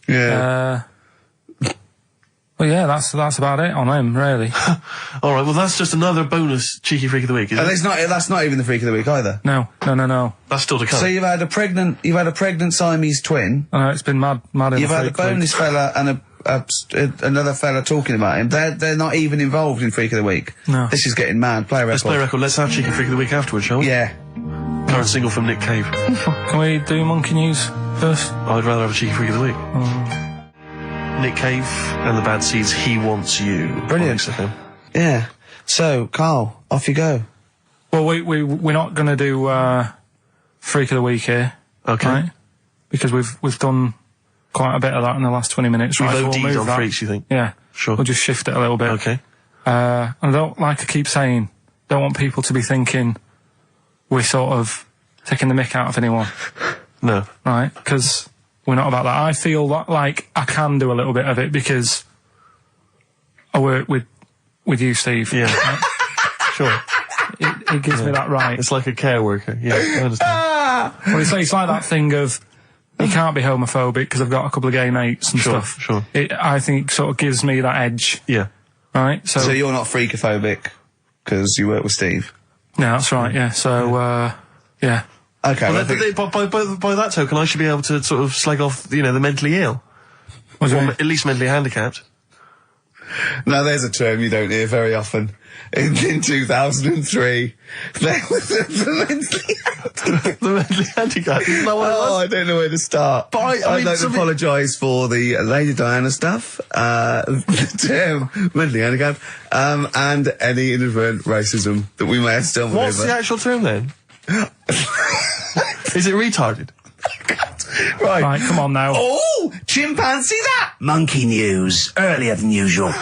Yeah. Well, yeah, that's about it on him, really. All right, well, that's just another bonus cheeky freak of the week, isn't it? That's not even the freak of the week either. No. That's still to come. So you've had a pregnant Siamese twin. I know, it's been mad in You've the had a freak week. boneless fella and another fella talking about him. They're not even involved in freak of the week. No. This is getting mad. Play a record. Let's play a record. Let's have cheeky freak of the week afterwards, shall we? Yeah. Current single from Nick Cave. Can we do Monkey News first? I'd rather have a cheeky freak of the week. Nick Cave and the Bad Seeds, He Wants You. Brilliant. XFM. Yeah. So, Karl, off you go. Well, we're not going to do Freak of the Week here. Okay. Right? Because we've done quite a bit of that in the last 20 minutes. We've right? So OD'd we'll move on that. freaks, you think? Yeah. Sure. We'll just shift it a little bit. Okay. And I don't, like I keep saying, don't want people to be thinking we're sort of taking the mick out of anyone. No. Right? Because we're not about that. I feel like I can do a little bit of it because I work with you, Steve. Yeah. Right? Sure. It gives me that right. It's like a care worker. Yeah, I understand. Well, it's like that thing of you can't be homophobic because I've got a couple of gay mates and stuff. Sure. I think sort of gives me that edge. Yeah. Right? So you're not freakophobic because you work with Steve? No, that's right, yeah. So, yeah. Okay. Well, by that token, I should be able to sort of slag off, the mentally ill. Or at least mentally handicapped. Now, there's a term you don't hear very often. In 2003, there was the mentally handicapped. Isn't that what it was? I don't know where to start. But I'd like to apologise for the Lady Diana stuff, the term mentally handicapped, and any inadvertent racism that we may have stumbled over. What's the actual term then? Is it retarded? Right, come on now. Oh, chimpanzee that! Monkey news, earlier than usual.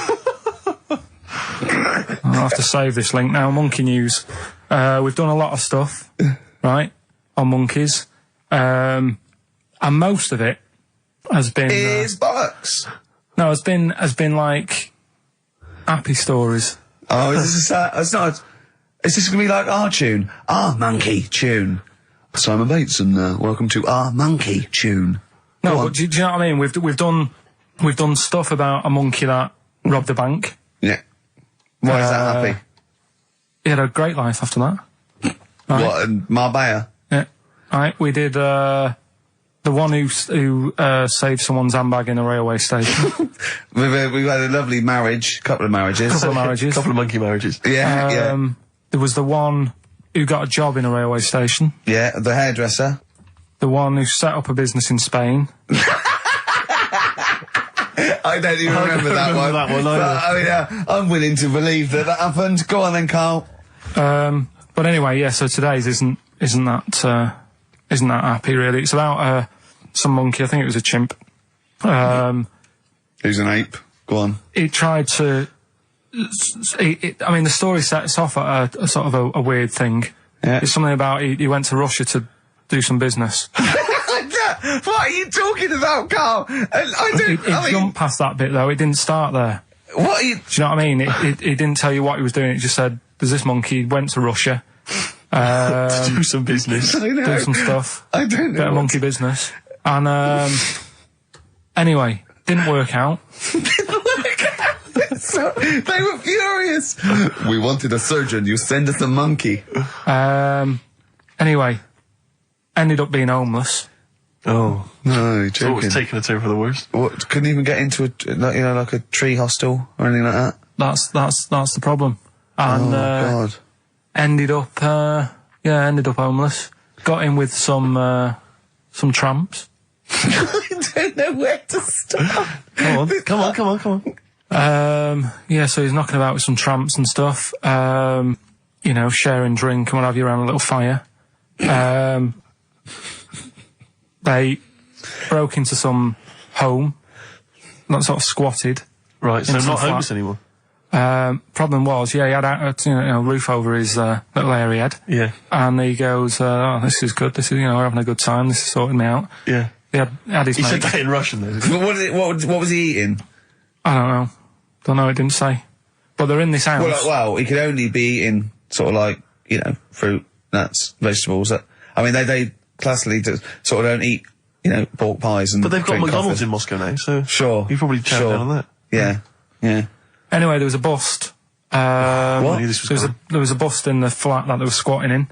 I'll have to save this link now. Monkey News. We've done a lot of stuff, right, on monkeys. And most of it has been... Is bollocks. No, has been like happy stories. Oh, is this it's not... Is this going to be like our tune? Our monkey tune. Simon Bates and welcome to our monkey tune. No, but do you know what I mean? We've done stuff about a monkey that robbed a bank. Yeah. Why is that happy? He had a great life after that. Right? What, in Marbella? Yeah. Right, we did the one who saved someone's handbag in a railway station. We've had a lovely marriage, couple of marriages. Couple of monkey marriages. Yeah, yeah. There was the one who got a job in a railway station. Yeah, the hairdresser. The one who set up a business in Spain. I don't even remember that one. Yeah, I'm willing to believe that happened. Go on then, Karl. But anyway, yeah. So today's isn't that happy really. It's about some monkey. I think it was a chimp. Who's an ape? Go on. He tried to. I mean, the story sets off at a sort of a weird thing. Yeah. It's something about he went to Russia to do some business. What are you talking about, Karl? I It jumped past that bit though. It didn't start there. What are you... Do you know what I mean? It didn't tell you what he was doing. It just said, there's this monkey, went to Russia. To do some business. I know. Do some stuff. I don't know. Bit of monkey business. And, anyway, didn't work out. So, they were furious. We wanted a surgeon. You send us a monkey. Anyway, ended up being homeless. Oh. No, you're So it joking. was taking a turn for the worst. What, couldn't even get into like a tree hostel or anything like that? That's the problem. And, God. ended up homeless. Got in with some tramps. I don't know where to start. Come on. So he's knocking about with some tramps and stuff. Sharing drink and what have you around a little fire. They broke into some home, not sort of squatted. Right, so Into not the flat. homeless anymore. Problem was, he had a roof over his little area he had. Yeah. And he goes, oh, this is good. This is, we're having a good time. This is sorting me out. Yeah. He had his He mate. said that in Russian, though, didn't he? What was he eating? I don't know. It didn't say. But they're in this house. Well, he could only be eating sort of like, fruit, nuts, vegetables. I mean, they classically sort of don't eat, pork pies and But they've got drink McDonald's coffee. in Moscow now, so... Sure. You probably chow down on that. Yeah. Anyway, there was a bust. What? I knew this was coming. There was a bust in the flat that they were squatting in.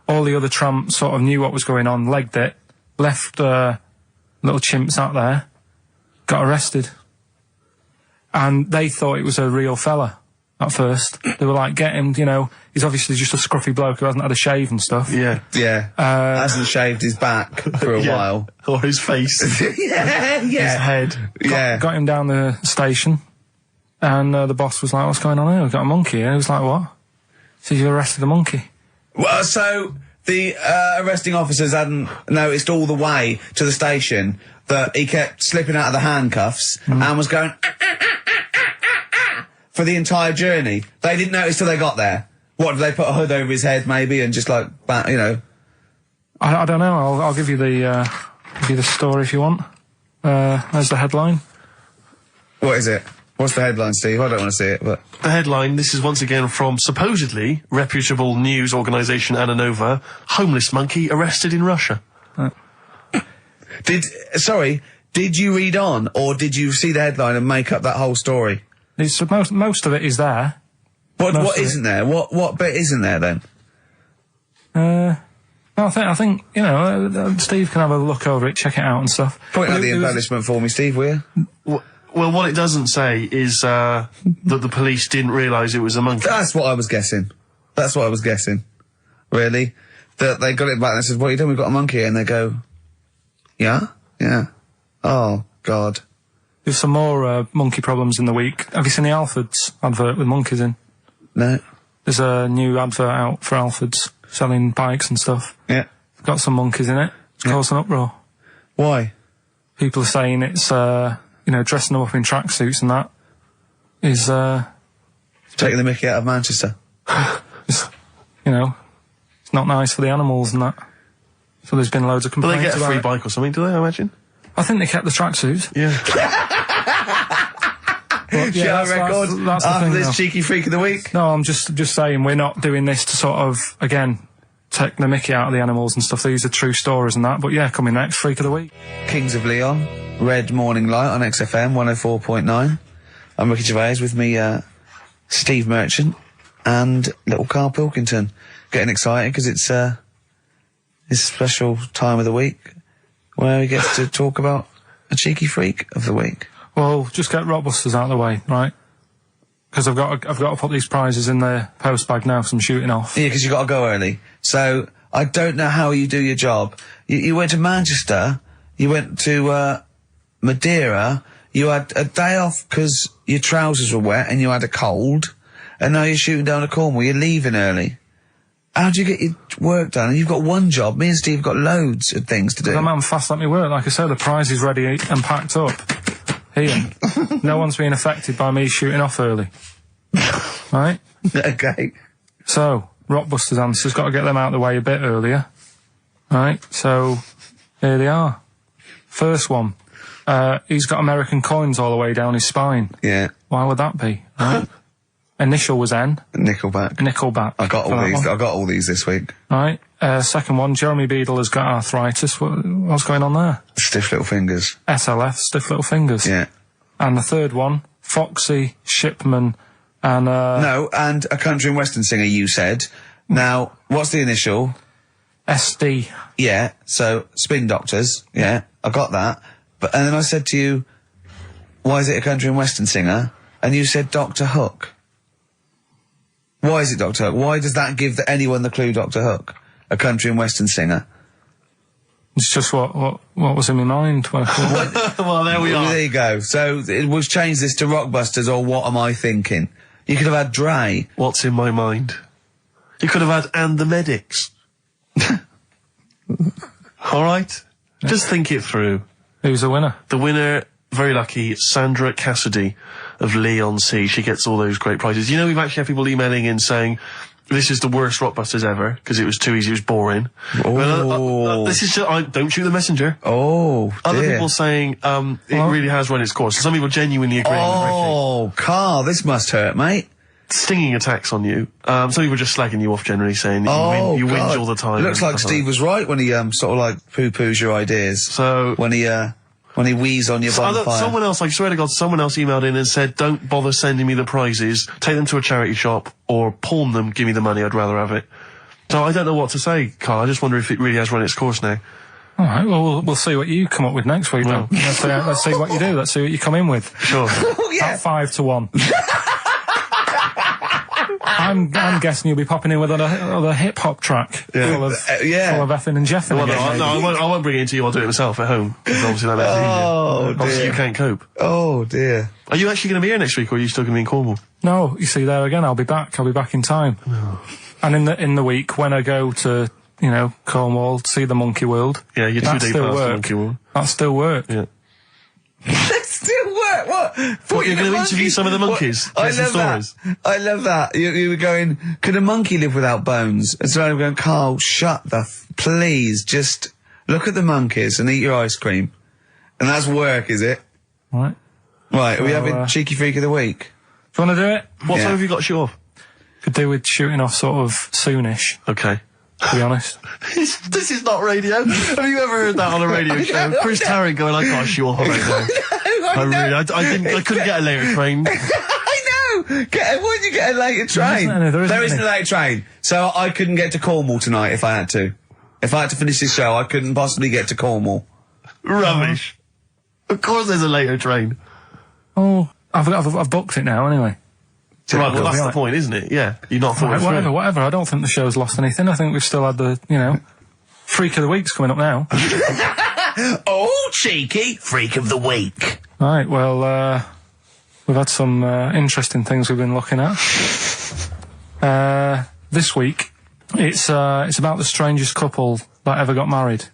All the other tramps sort of knew what was going on, legged it, left little chimps out there, got arrested. And they thought it was a real fella at first. They were like, get him, he's obviously just a scruffy bloke who hasn't had a shave and stuff. Yeah. Yeah. Hasn't shaved his back for a while. Or his face. Yeah. His head. Got him down the station, and the boss was like, what's going on here? We've got a monkey here. He was like, what? So you arrested a monkey? Well, so the arresting officers hadn't noticed all the way to the station that he kept slipping out of the handcuffs and was going for the entire journey. They didn't notice till they got there. What, did they put a hood over his head maybe and just like, I don't know. I'll give you the story if you want. There's the headline. What is it? What's the headline, Steve? I don't want to see it, but... The headline, this is once again from supposedly reputable news organisation Ananova, homeless monkey arrested in Russia. Did you read on, or did you see the headline and make up that whole story? It's most of it is there. What isn't there? What bit isn't there then? I think Steve can have a look over it, check it out and stuff. Point out the embellishment for me, Steve, will you? Well, what it doesn't say is that the police didn't realise it was a monkey. That's what I was guessing. Really? That they got it back and they said, what are you doing? We've got a monkey here. And they go, yeah? Yeah. Oh, God. There's some more monkey problems in the week. Have you seen the Alfords advert with monkeys in? No. There's a new advert out for Alfords selling bikes and stuff. Yeah. It's got some monkeys in it. It's caused an uproar. Why? People are saying it's, dressing them up in tracksuits and that is, Taking the mickey out of Manchester. it's not nice for the animals and that. So there's been loads of But complaints they get a about free it. bike or something, do they, I imagine? I think they kept the tracksuits. Yeah. But, Shall I record that's the after thing, this though. cheeky freak of the week? No, I'm just saying we're not doing this to sort of, again, take the mickey out of the animals and stuff. These are true stories and that. But yeah, coming next, Freak of the Week. Kings of Leon, Red Morning Light on XFM 104.9. I'm Ricky Gervais, with me, Steve Merchant and little Karl Pilkington. Getting excited because it's his special time of the week where he gets to talk about a cheeky freak of the week. Well, just get Rockbusters out of the way, right? Because I've got to put these prizes in the post bag now, so I'm shooting off. Yeah, because you got to go early. So I don't know how you do your job. You went to Manchester, you went to Madeira, you had a day off because your trousers were wet and you had a cold, and now you're shooting down to Cornwall. You're leaving early. How do you get your work done? And you've got one job. Me and Steve have got loads of things to do. I'm fast at me work. Like I said, the prize is ready and packed up. Here. No one's being affected by me shooting off early. Right? Okay. So, Rockbusters answers, got to get them out of the way a bit earlier. Right? So, here they are. First one. He's got American coins all the way down his spine. Yeah. Why would that be? Right? Initial was N. Nickelback. I got all these this week. Right. Second one, Jeremy Beadle has got arthritis. What's going on there? Stiff little fingers. SLF, stiff little fingers. Yeah. And the third one, Foxy, Shipman, and No, and a country and western singer, you said. Now, what's the initial? SD. Yeah, so Spin Doctors. Yeah, I got that. And then I said to you, why is it a country and western singer? And you said Dr. Hook. Why is it Dr. Hook? Why does that give anyone the clue Dr. Hook? A country and western singer. It's just what was in my mind. Well, there we are. There you go. So we'll change this to Rockbusters or What Am I Thinking? You could have had Dre. What's in my mind? You could have had And the Medics. All right? Yeah. Just think it through. Who's the winner? The winner, very lucky, Sandra Cassidy of Leon C. She gets all those great prizes. You know, we've actually had people emailing in saying, this is the worst Rockbusters ever, because it was too easy, it was boring. Oh. This is just, don't shoot the messenger. Oh, dear. Other people saying, it really has run its course. Some people genuinely agree with Ricky. Oh, Karl, this must hurt, mate. Stinging attacks on you. Some people just slagging you off generally, saying that you whinge all the time. It looks like Steve was right when he sort of like poo-poos your ideas. So when he wheezed on your bonfire. Someone else, I swear to God, someone else emailed in and said, don't bother sending me the prizes, take them to a charity shop, or pawn them, give me the money, I'd rather have it. So I don't know what to say, Karl. I just wonder if it really has run its course now. All right, well, we'll see what you come up with next week, then. Let's see what you do. Let's see what you come in with. Sure. Oh, yeah. At 5-1. I'm guessing you'll be popping in with a hip-hop track full of effing and jeffing. Well, I won't bring it into you, I'll do it myself at home. Obviously, that makes it easier. Obviously, you can't cope. Oh, dear. Are you actually going to be here next week, or are you still going to be in Cornwall? No, you see, there again, I'll be back in time. Oh. And in the week, when I go to, Cornwall, see the Monkey World. Yeah, you're 2 days past the Monkey World. That still work. Yeah. That still work? What? You're going to interview some of the monkeys? I love that. I love that. You were going, could a monkey live without bones? And so I'm going, Karl, please, just look at the monkeys and eat your ice cream. And that's work, is it? Right. Right, are we having Cheeky Freak of the Week? Do you want to do it? What time have you got to shoot off? Could do with shooting off sort of soonish. Okay. To be honest. This is not radio. Have you ever heard that on a radio show? Chris Tarrant going, I can't shoot off right now. I couldn't get a later train. I know! Why did you get a later train? There isn't a later train. So I couldn't get to Cornwall tonight if I had to. If I had to finish this show, I couldn't possibly get to Cornwall. Rubbish. Of course there's a later train. Oh, I've booked it now anyway. Right, well that's the point, isn't it? Yeah. You're not thought whatever. I don't think the show's lost anything. I think we've still had the, Freak of the Week's coming up now. Oh, cheeky Freak of the Week. Right, well, we've had some interesting things we've been looking at. This week, it's about the strangest couple that ever got married.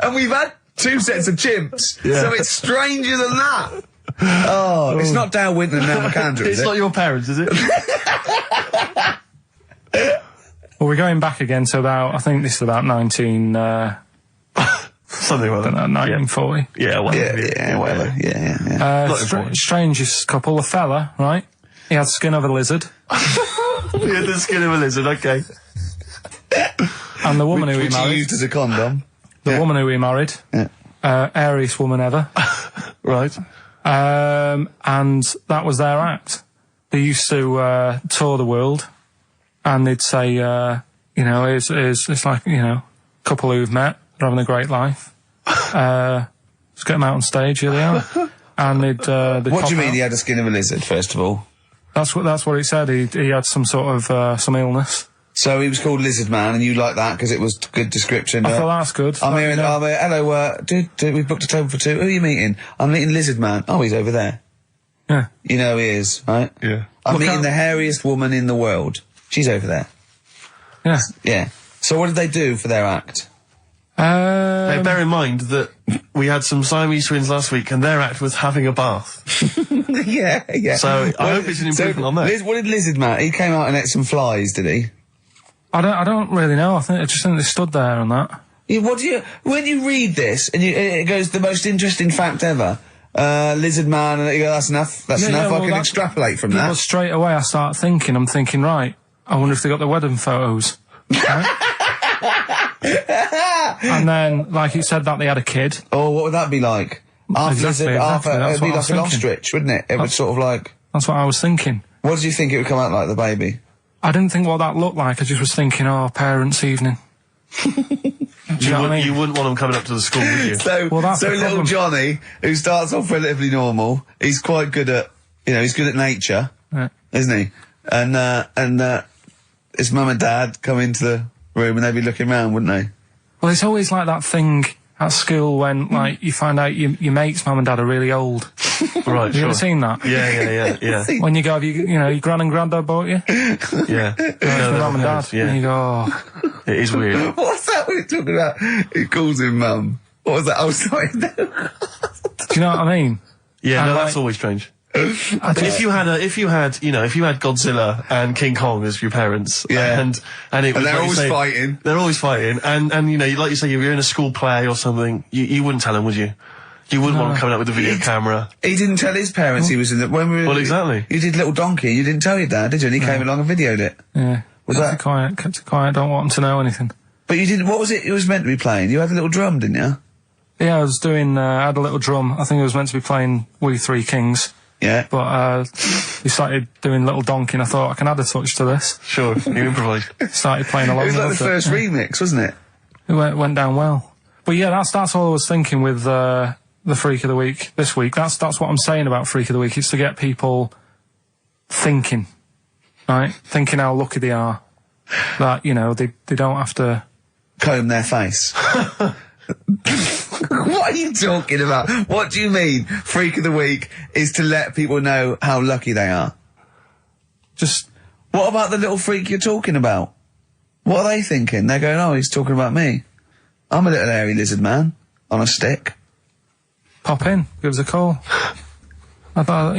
and we've had 2 sets of chimps, so it's stranger than that. Oh, it's not Dale Winton and Nell McAndrew, is it? It's not your parents, is it? Well, we're going back again to I think this is about 19... something like that. 1940. Yeah, whatever. Yeah, whatever. Yeah. Strangest couple, a fella, right? He had the skin of a lizard. He had the skin of a lizard, okay. And the woman who he married... Which he used as a condom. The woman who he married. Yeah. Airiest woman ever. Right. And that was their act. They used to tour the world, and they'd say, it's like, couple who've met, they're having a great life. Let's get them out on stage, here they are. And they'd what do you mean he had the skin of a lizard, first of all? That's what he said. He had some sort of, some illness. So he was called Lizard Man, and you like that because it was good description. I thought that's good. I'm here. Hello, we booked a table for 2. Who are you meeting? I'm meeting Lizard Man. Oh, he's over there. Yeah. You know he is, right? Yeah. I'm meeting the hairiest woman in the world. She's over there. Yeah. Yeah. So what did they do for their act? Now, bear in mind that we had some Siamese twins last week, and their act was having a bath. Yeah. So I hope it's an improvement on that. What did Lizard Man? He came out and ate some flies, did he? I don't really know. I just think they stood there and that. Yeah, when you read this, and it goes, the most interesting fact ever, lizard man, and you go, that's enough, I can extrapolate from that. Well, straight away I'm thinking, right, I wonder if they got the wedding photos. And then, like it said that they had a kid. Oh, what would that be like? Exactly. It'd be like an ostrich, wouldn't it? It would sort of like... That's what I was thinking. What did you think it would come out like, the baby? I didn't think what that looked like. I just was thinking, parents' evening. Do you know what I mean? You wouldn't want them coming up to the school, would you? So little Johnny, who starts off relatively normal, he's quite good at, he's good at nature, isn't he? And his mum and dad come into the room and they'd be looking round, wouldn't they? Well, it's always like that thing at school when, like, you find out your mate's mum and dad are really old. Right, Have you ever seen that? Yeah. When you go, your gran and granddad bought you? Yeah. No, mum and dad. Yeah. And you go, It is weird. What's that we're talking about? He calls him mum. What was that? Oh, sorry, no. do you know what I mean? Yeah, And, that's always strange. If you had Godzilla and King Kong as your parents, and it was, they're like always fighting. They're always fighting, and like you say, you're in a school play or something, you wouldn't tell them, would you? You wouldn't want them coming out with a video camera. He didn't tell his parents he was in the... Well, exactly. You did Little Donkey, you didn't tell your dad, did you? And he came along and videoed it. Yeah. Kept it quiet, don't want them to know anything. But you didn't... What was it was meant to be playing? You had a little drum, didn't you? Yeah, I was doing... I had a little drum. I think I was meant to be playing We Three Kings. Yeah. But we started doing Little Donkey and I thought I can add a touch to this. Sure, you improvise. Started playing along. It was like the first remix, wasn't it? It went down well. But yeah, that's all I was thinking with the Freak of the Week this week. That's what I'm saying about Freak of the Week. It's to get people thinking, right? Thinking how lucky they are. That, they don't have to... comb their face. What are you talking about? What do you mean? Freak of the Week is to let people know how lucky they are. What about the little freak you're talking about? What are they thinking? They're going, oh, he's talking about me. I'm a little hairy lizard man on a stick. Pop in, give us a call. I thought,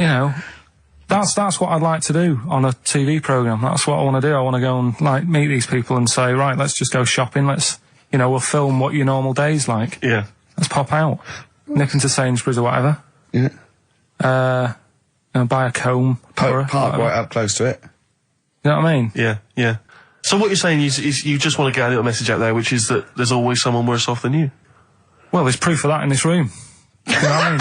that's what I'd like to do on a TV programme. That's what I want to do. I want to go and, meet these people and say, right, let's just go shopping. Let's, we'll film what your normal day's like. Yeah. Let's pop out. Nip into Sainsbury's or whatever. Yeah. Buy a comb. Park right up close to it. You know what I mean? Yeah. So what you're saying is you just want to get a little message out there, which is that there's always someone worse off than you. Well, there's proof of that in this room. You know what I mean?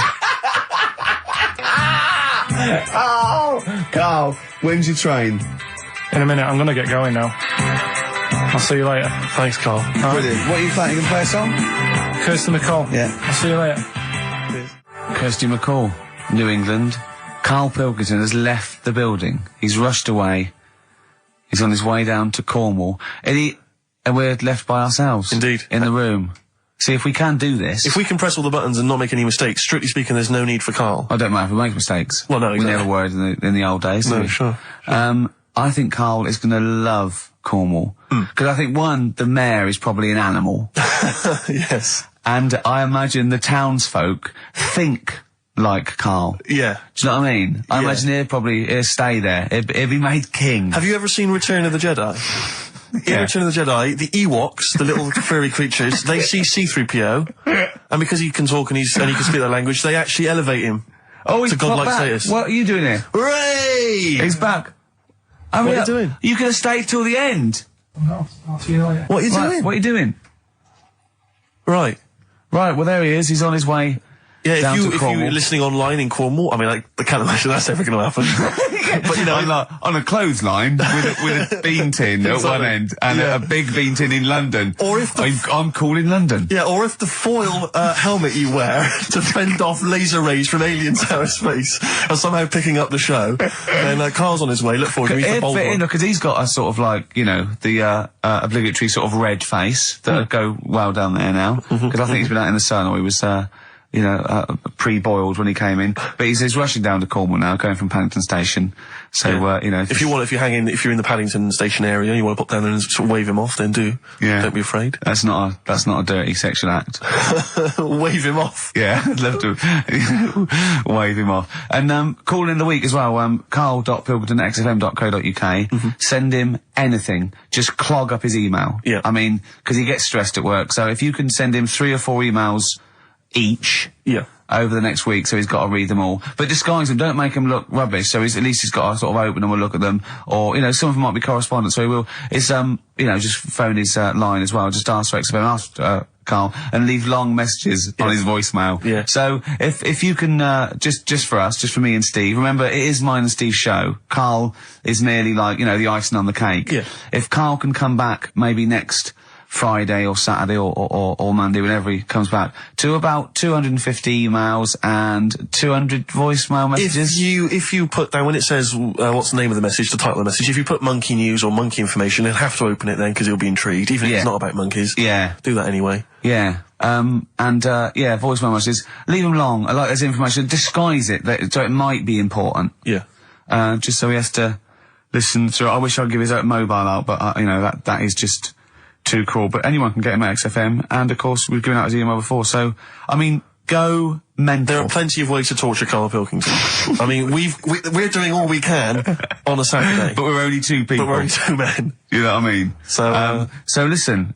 Oh, Karl, when's your train? In a minute, I'm going to get going now. I'll see you later. Thanks, Karl. Brilliant. What are you playing? You can play a song? Kirsty MacColl. Yeah. I'll see you later. Kirsty MacColl, New England. Karl Pilkington has left the building. He's rushed away. He's on his way down to Cornwall. And we're left by ourselves. Indeed. In the room. See, if we can do this... If we can press all the buttons and not make any mistakes, strictly speaking, there's no need for Karl. I don't mind if we make mistakes. Well, no, exactly. We never worried in the old days, did we? Sure. I think Karl is going to love Cornwall. Because I think, one, the mayor is probably an animal. Yes. And I imagine the townsfolk think like Karl. Yeah. Do you know what I mean? I imagine he'll stay there. He'll be made king. Have you ever seen Return of the Jedi? In Return of the Jedi, the Ewoks, the little furry creatures, they see C-3PO, and because he can talk and he can speak their language, they actually elevate him to godlike status. What are you doing here? Hooray! He's back. What are you doing? You could have stayed till the end. I'll see you later. What are you doing? What are you doing? Right. Right, well there he is. He's on his way down to Cornwall. If you're listening online in Cornwall, I mean, I can't imagine that's ever going to happen. But on a clothesline with a bean tin at one end and a big bean tin in London. Or if I'm cool in London. Yeah, or if the foil helmet you wear to fend off laser rays from aliens out of space are somehow picking up the show, then Karl's on his way. Look forward to meet the bold one. Because he's got a sort of the obligatory sort of red face that would go well down there now. Because I think he's been out in the sun or he was pre-boiled when he came in. But he's rushing down to Cornwall now, going from Paddington Station. So, if you're in the Paddington Station area, you want to pop down there and sort of wave him off, then do. Yeah. Don't be afraid. That's not a dirty sexual act. Wave him off. Yeah, I'd love to wave him off. And, call in the week as well, karl.pilkington@xfm.co.uk. Send him anything. Just clog up his email. Yeah. I mean, 'cause he gets stressed at work. So if you can send him 3 or 4 emails each. Yeah. Over the next week, so he's got to read them all. But disguise them, don't make them look rubbish, so at least he's got to sort of open them and look at them. Or, some of them might be correspondence, so he will. It's, just phone his, line as well. Just ask for XFM, ask, Karl, and leave long messages on his voicemail. Yeah. So, if you can, just for us, just for me and Steve, remember, it is mine and Steve's show. Karl is merely like, the icing on the cake. Yeah. If Karl can come back, maybe next Friday or Saturday or Monday, whenever he comes back, to about 250 emails and 200 voicemail messages. If you put down, when it says, what's the name of the message, the title of the message, if you put monkey news or monkey information, he'll have to open it then, because he'll be intrigued, even if it's not about monkeys. Yeah. Do that anyway. Yeah. Voicemail messages. Leave them long. I like this information. Disguise it, so it might be important. Yeah. Just so he has to listen through. I wish I'd give his mobile out, but, that is just too cruel. But anyone can get him at XFM, and of course we've given out his email before, so I mean, go mental. There are plenty of ways to torture Karl Pilkington. I mean, we're doing all we can on a Saturday. But we're only 2 people. But we're only 2 men. You know what I mean? So listen,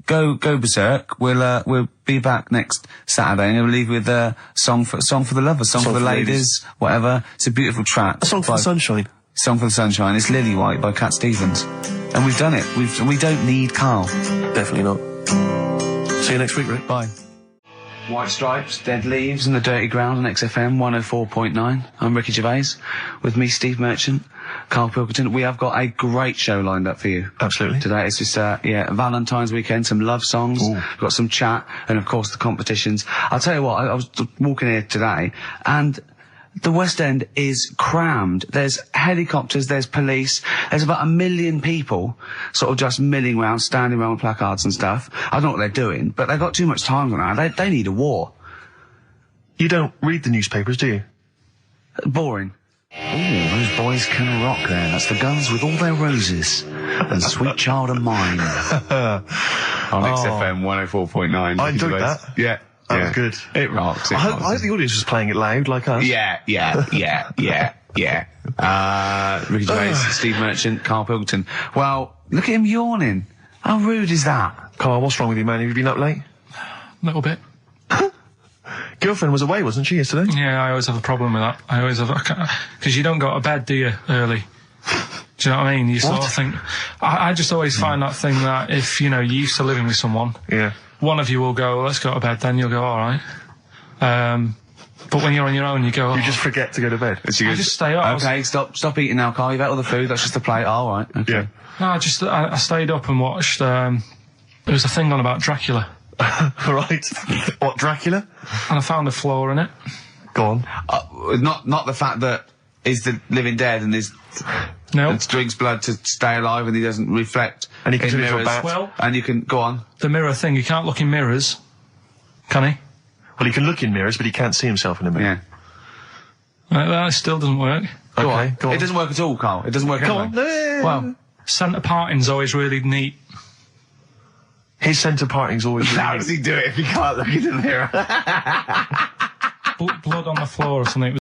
go berserk. We'll be back next Saturday, and we'll leave with song for the lovers, song for the ladies, whatever. It's a beautiful track. A song for the sunshine. Song for the Sunshine. It's Lily White by Cat Stevens. And we've done it. We don't need Karl. Definitely not. See you next week, Rick. Bye. White Stripes, Dead Leaves and the Dirty Ground on XFM 104.9. I'm Ricky Gervais. With me, Steve Merchant, Karl Pilkington. We have got a great show lined up for you. Absolutely. Today it's just, Valentine's weekend, some love songs. Ooh. We've got some chat, and of course the competitions. I'll tell you what, I was walking here today, and the West End is crammed. There's helicopters, there's police, there's about 1 million people sort of just milling around, standing around with placards and stuff. I don't know what they're doing, but they've got too much time on now. They need a war. You don't read the newspapers, do you? Boring. Ooh, those boys can rock there. That's the Guns with All Their Roses and Sweet Child of Mine. On XFM 104.9. I enjoyed that. Yeah. That was good. It rocks. I hope the audience was playing it loud like us. Yeah. Ricky Gervais, Steve Merchant, Karl Pilkington. Well, look at him yawning. How rude is that? Karl, what's wrong with you, man? Have you been up late? A little bit. Girlfriend was away, wasn't she, yesterday? Yeah, I always have a problem with that. I always have, because you don't go to bed, do you, early? Do you know what I mean? You sort of think, I just always find that thing that if, you're used to living with someone. Yeah. One of you will go, let's go to bed, then you'll go, alright. But when you're on your own, you go, You just forget to go to bed. I just stay up. Okay, stop eating now, Karl. You've ate all the food. That's just a plate. All right. Okay. Yeah. No, I stayed up and watched, there was a thing on about Dracula. Right. What, Dracula? And I found a flaw in it. Go on. Not the fact that he's the living dead and and drinks blood to stay alive and he doesn't reflect. And he can in turn into a mirrors. bat. Well, and you can go on. The mirror thing, you can't look in mirrors, can he? Well, he can look in mirrors, but he can't see himself in a mirror. Yeah. That still doesn't work. Go on. Go on. It doesn't work at all, Karl. It doesn't work Go anyway. on. Well, Centre parting's always really neat. His centre parting's always... how does he do it if he can't look in the mirror? Blood on the floor or something.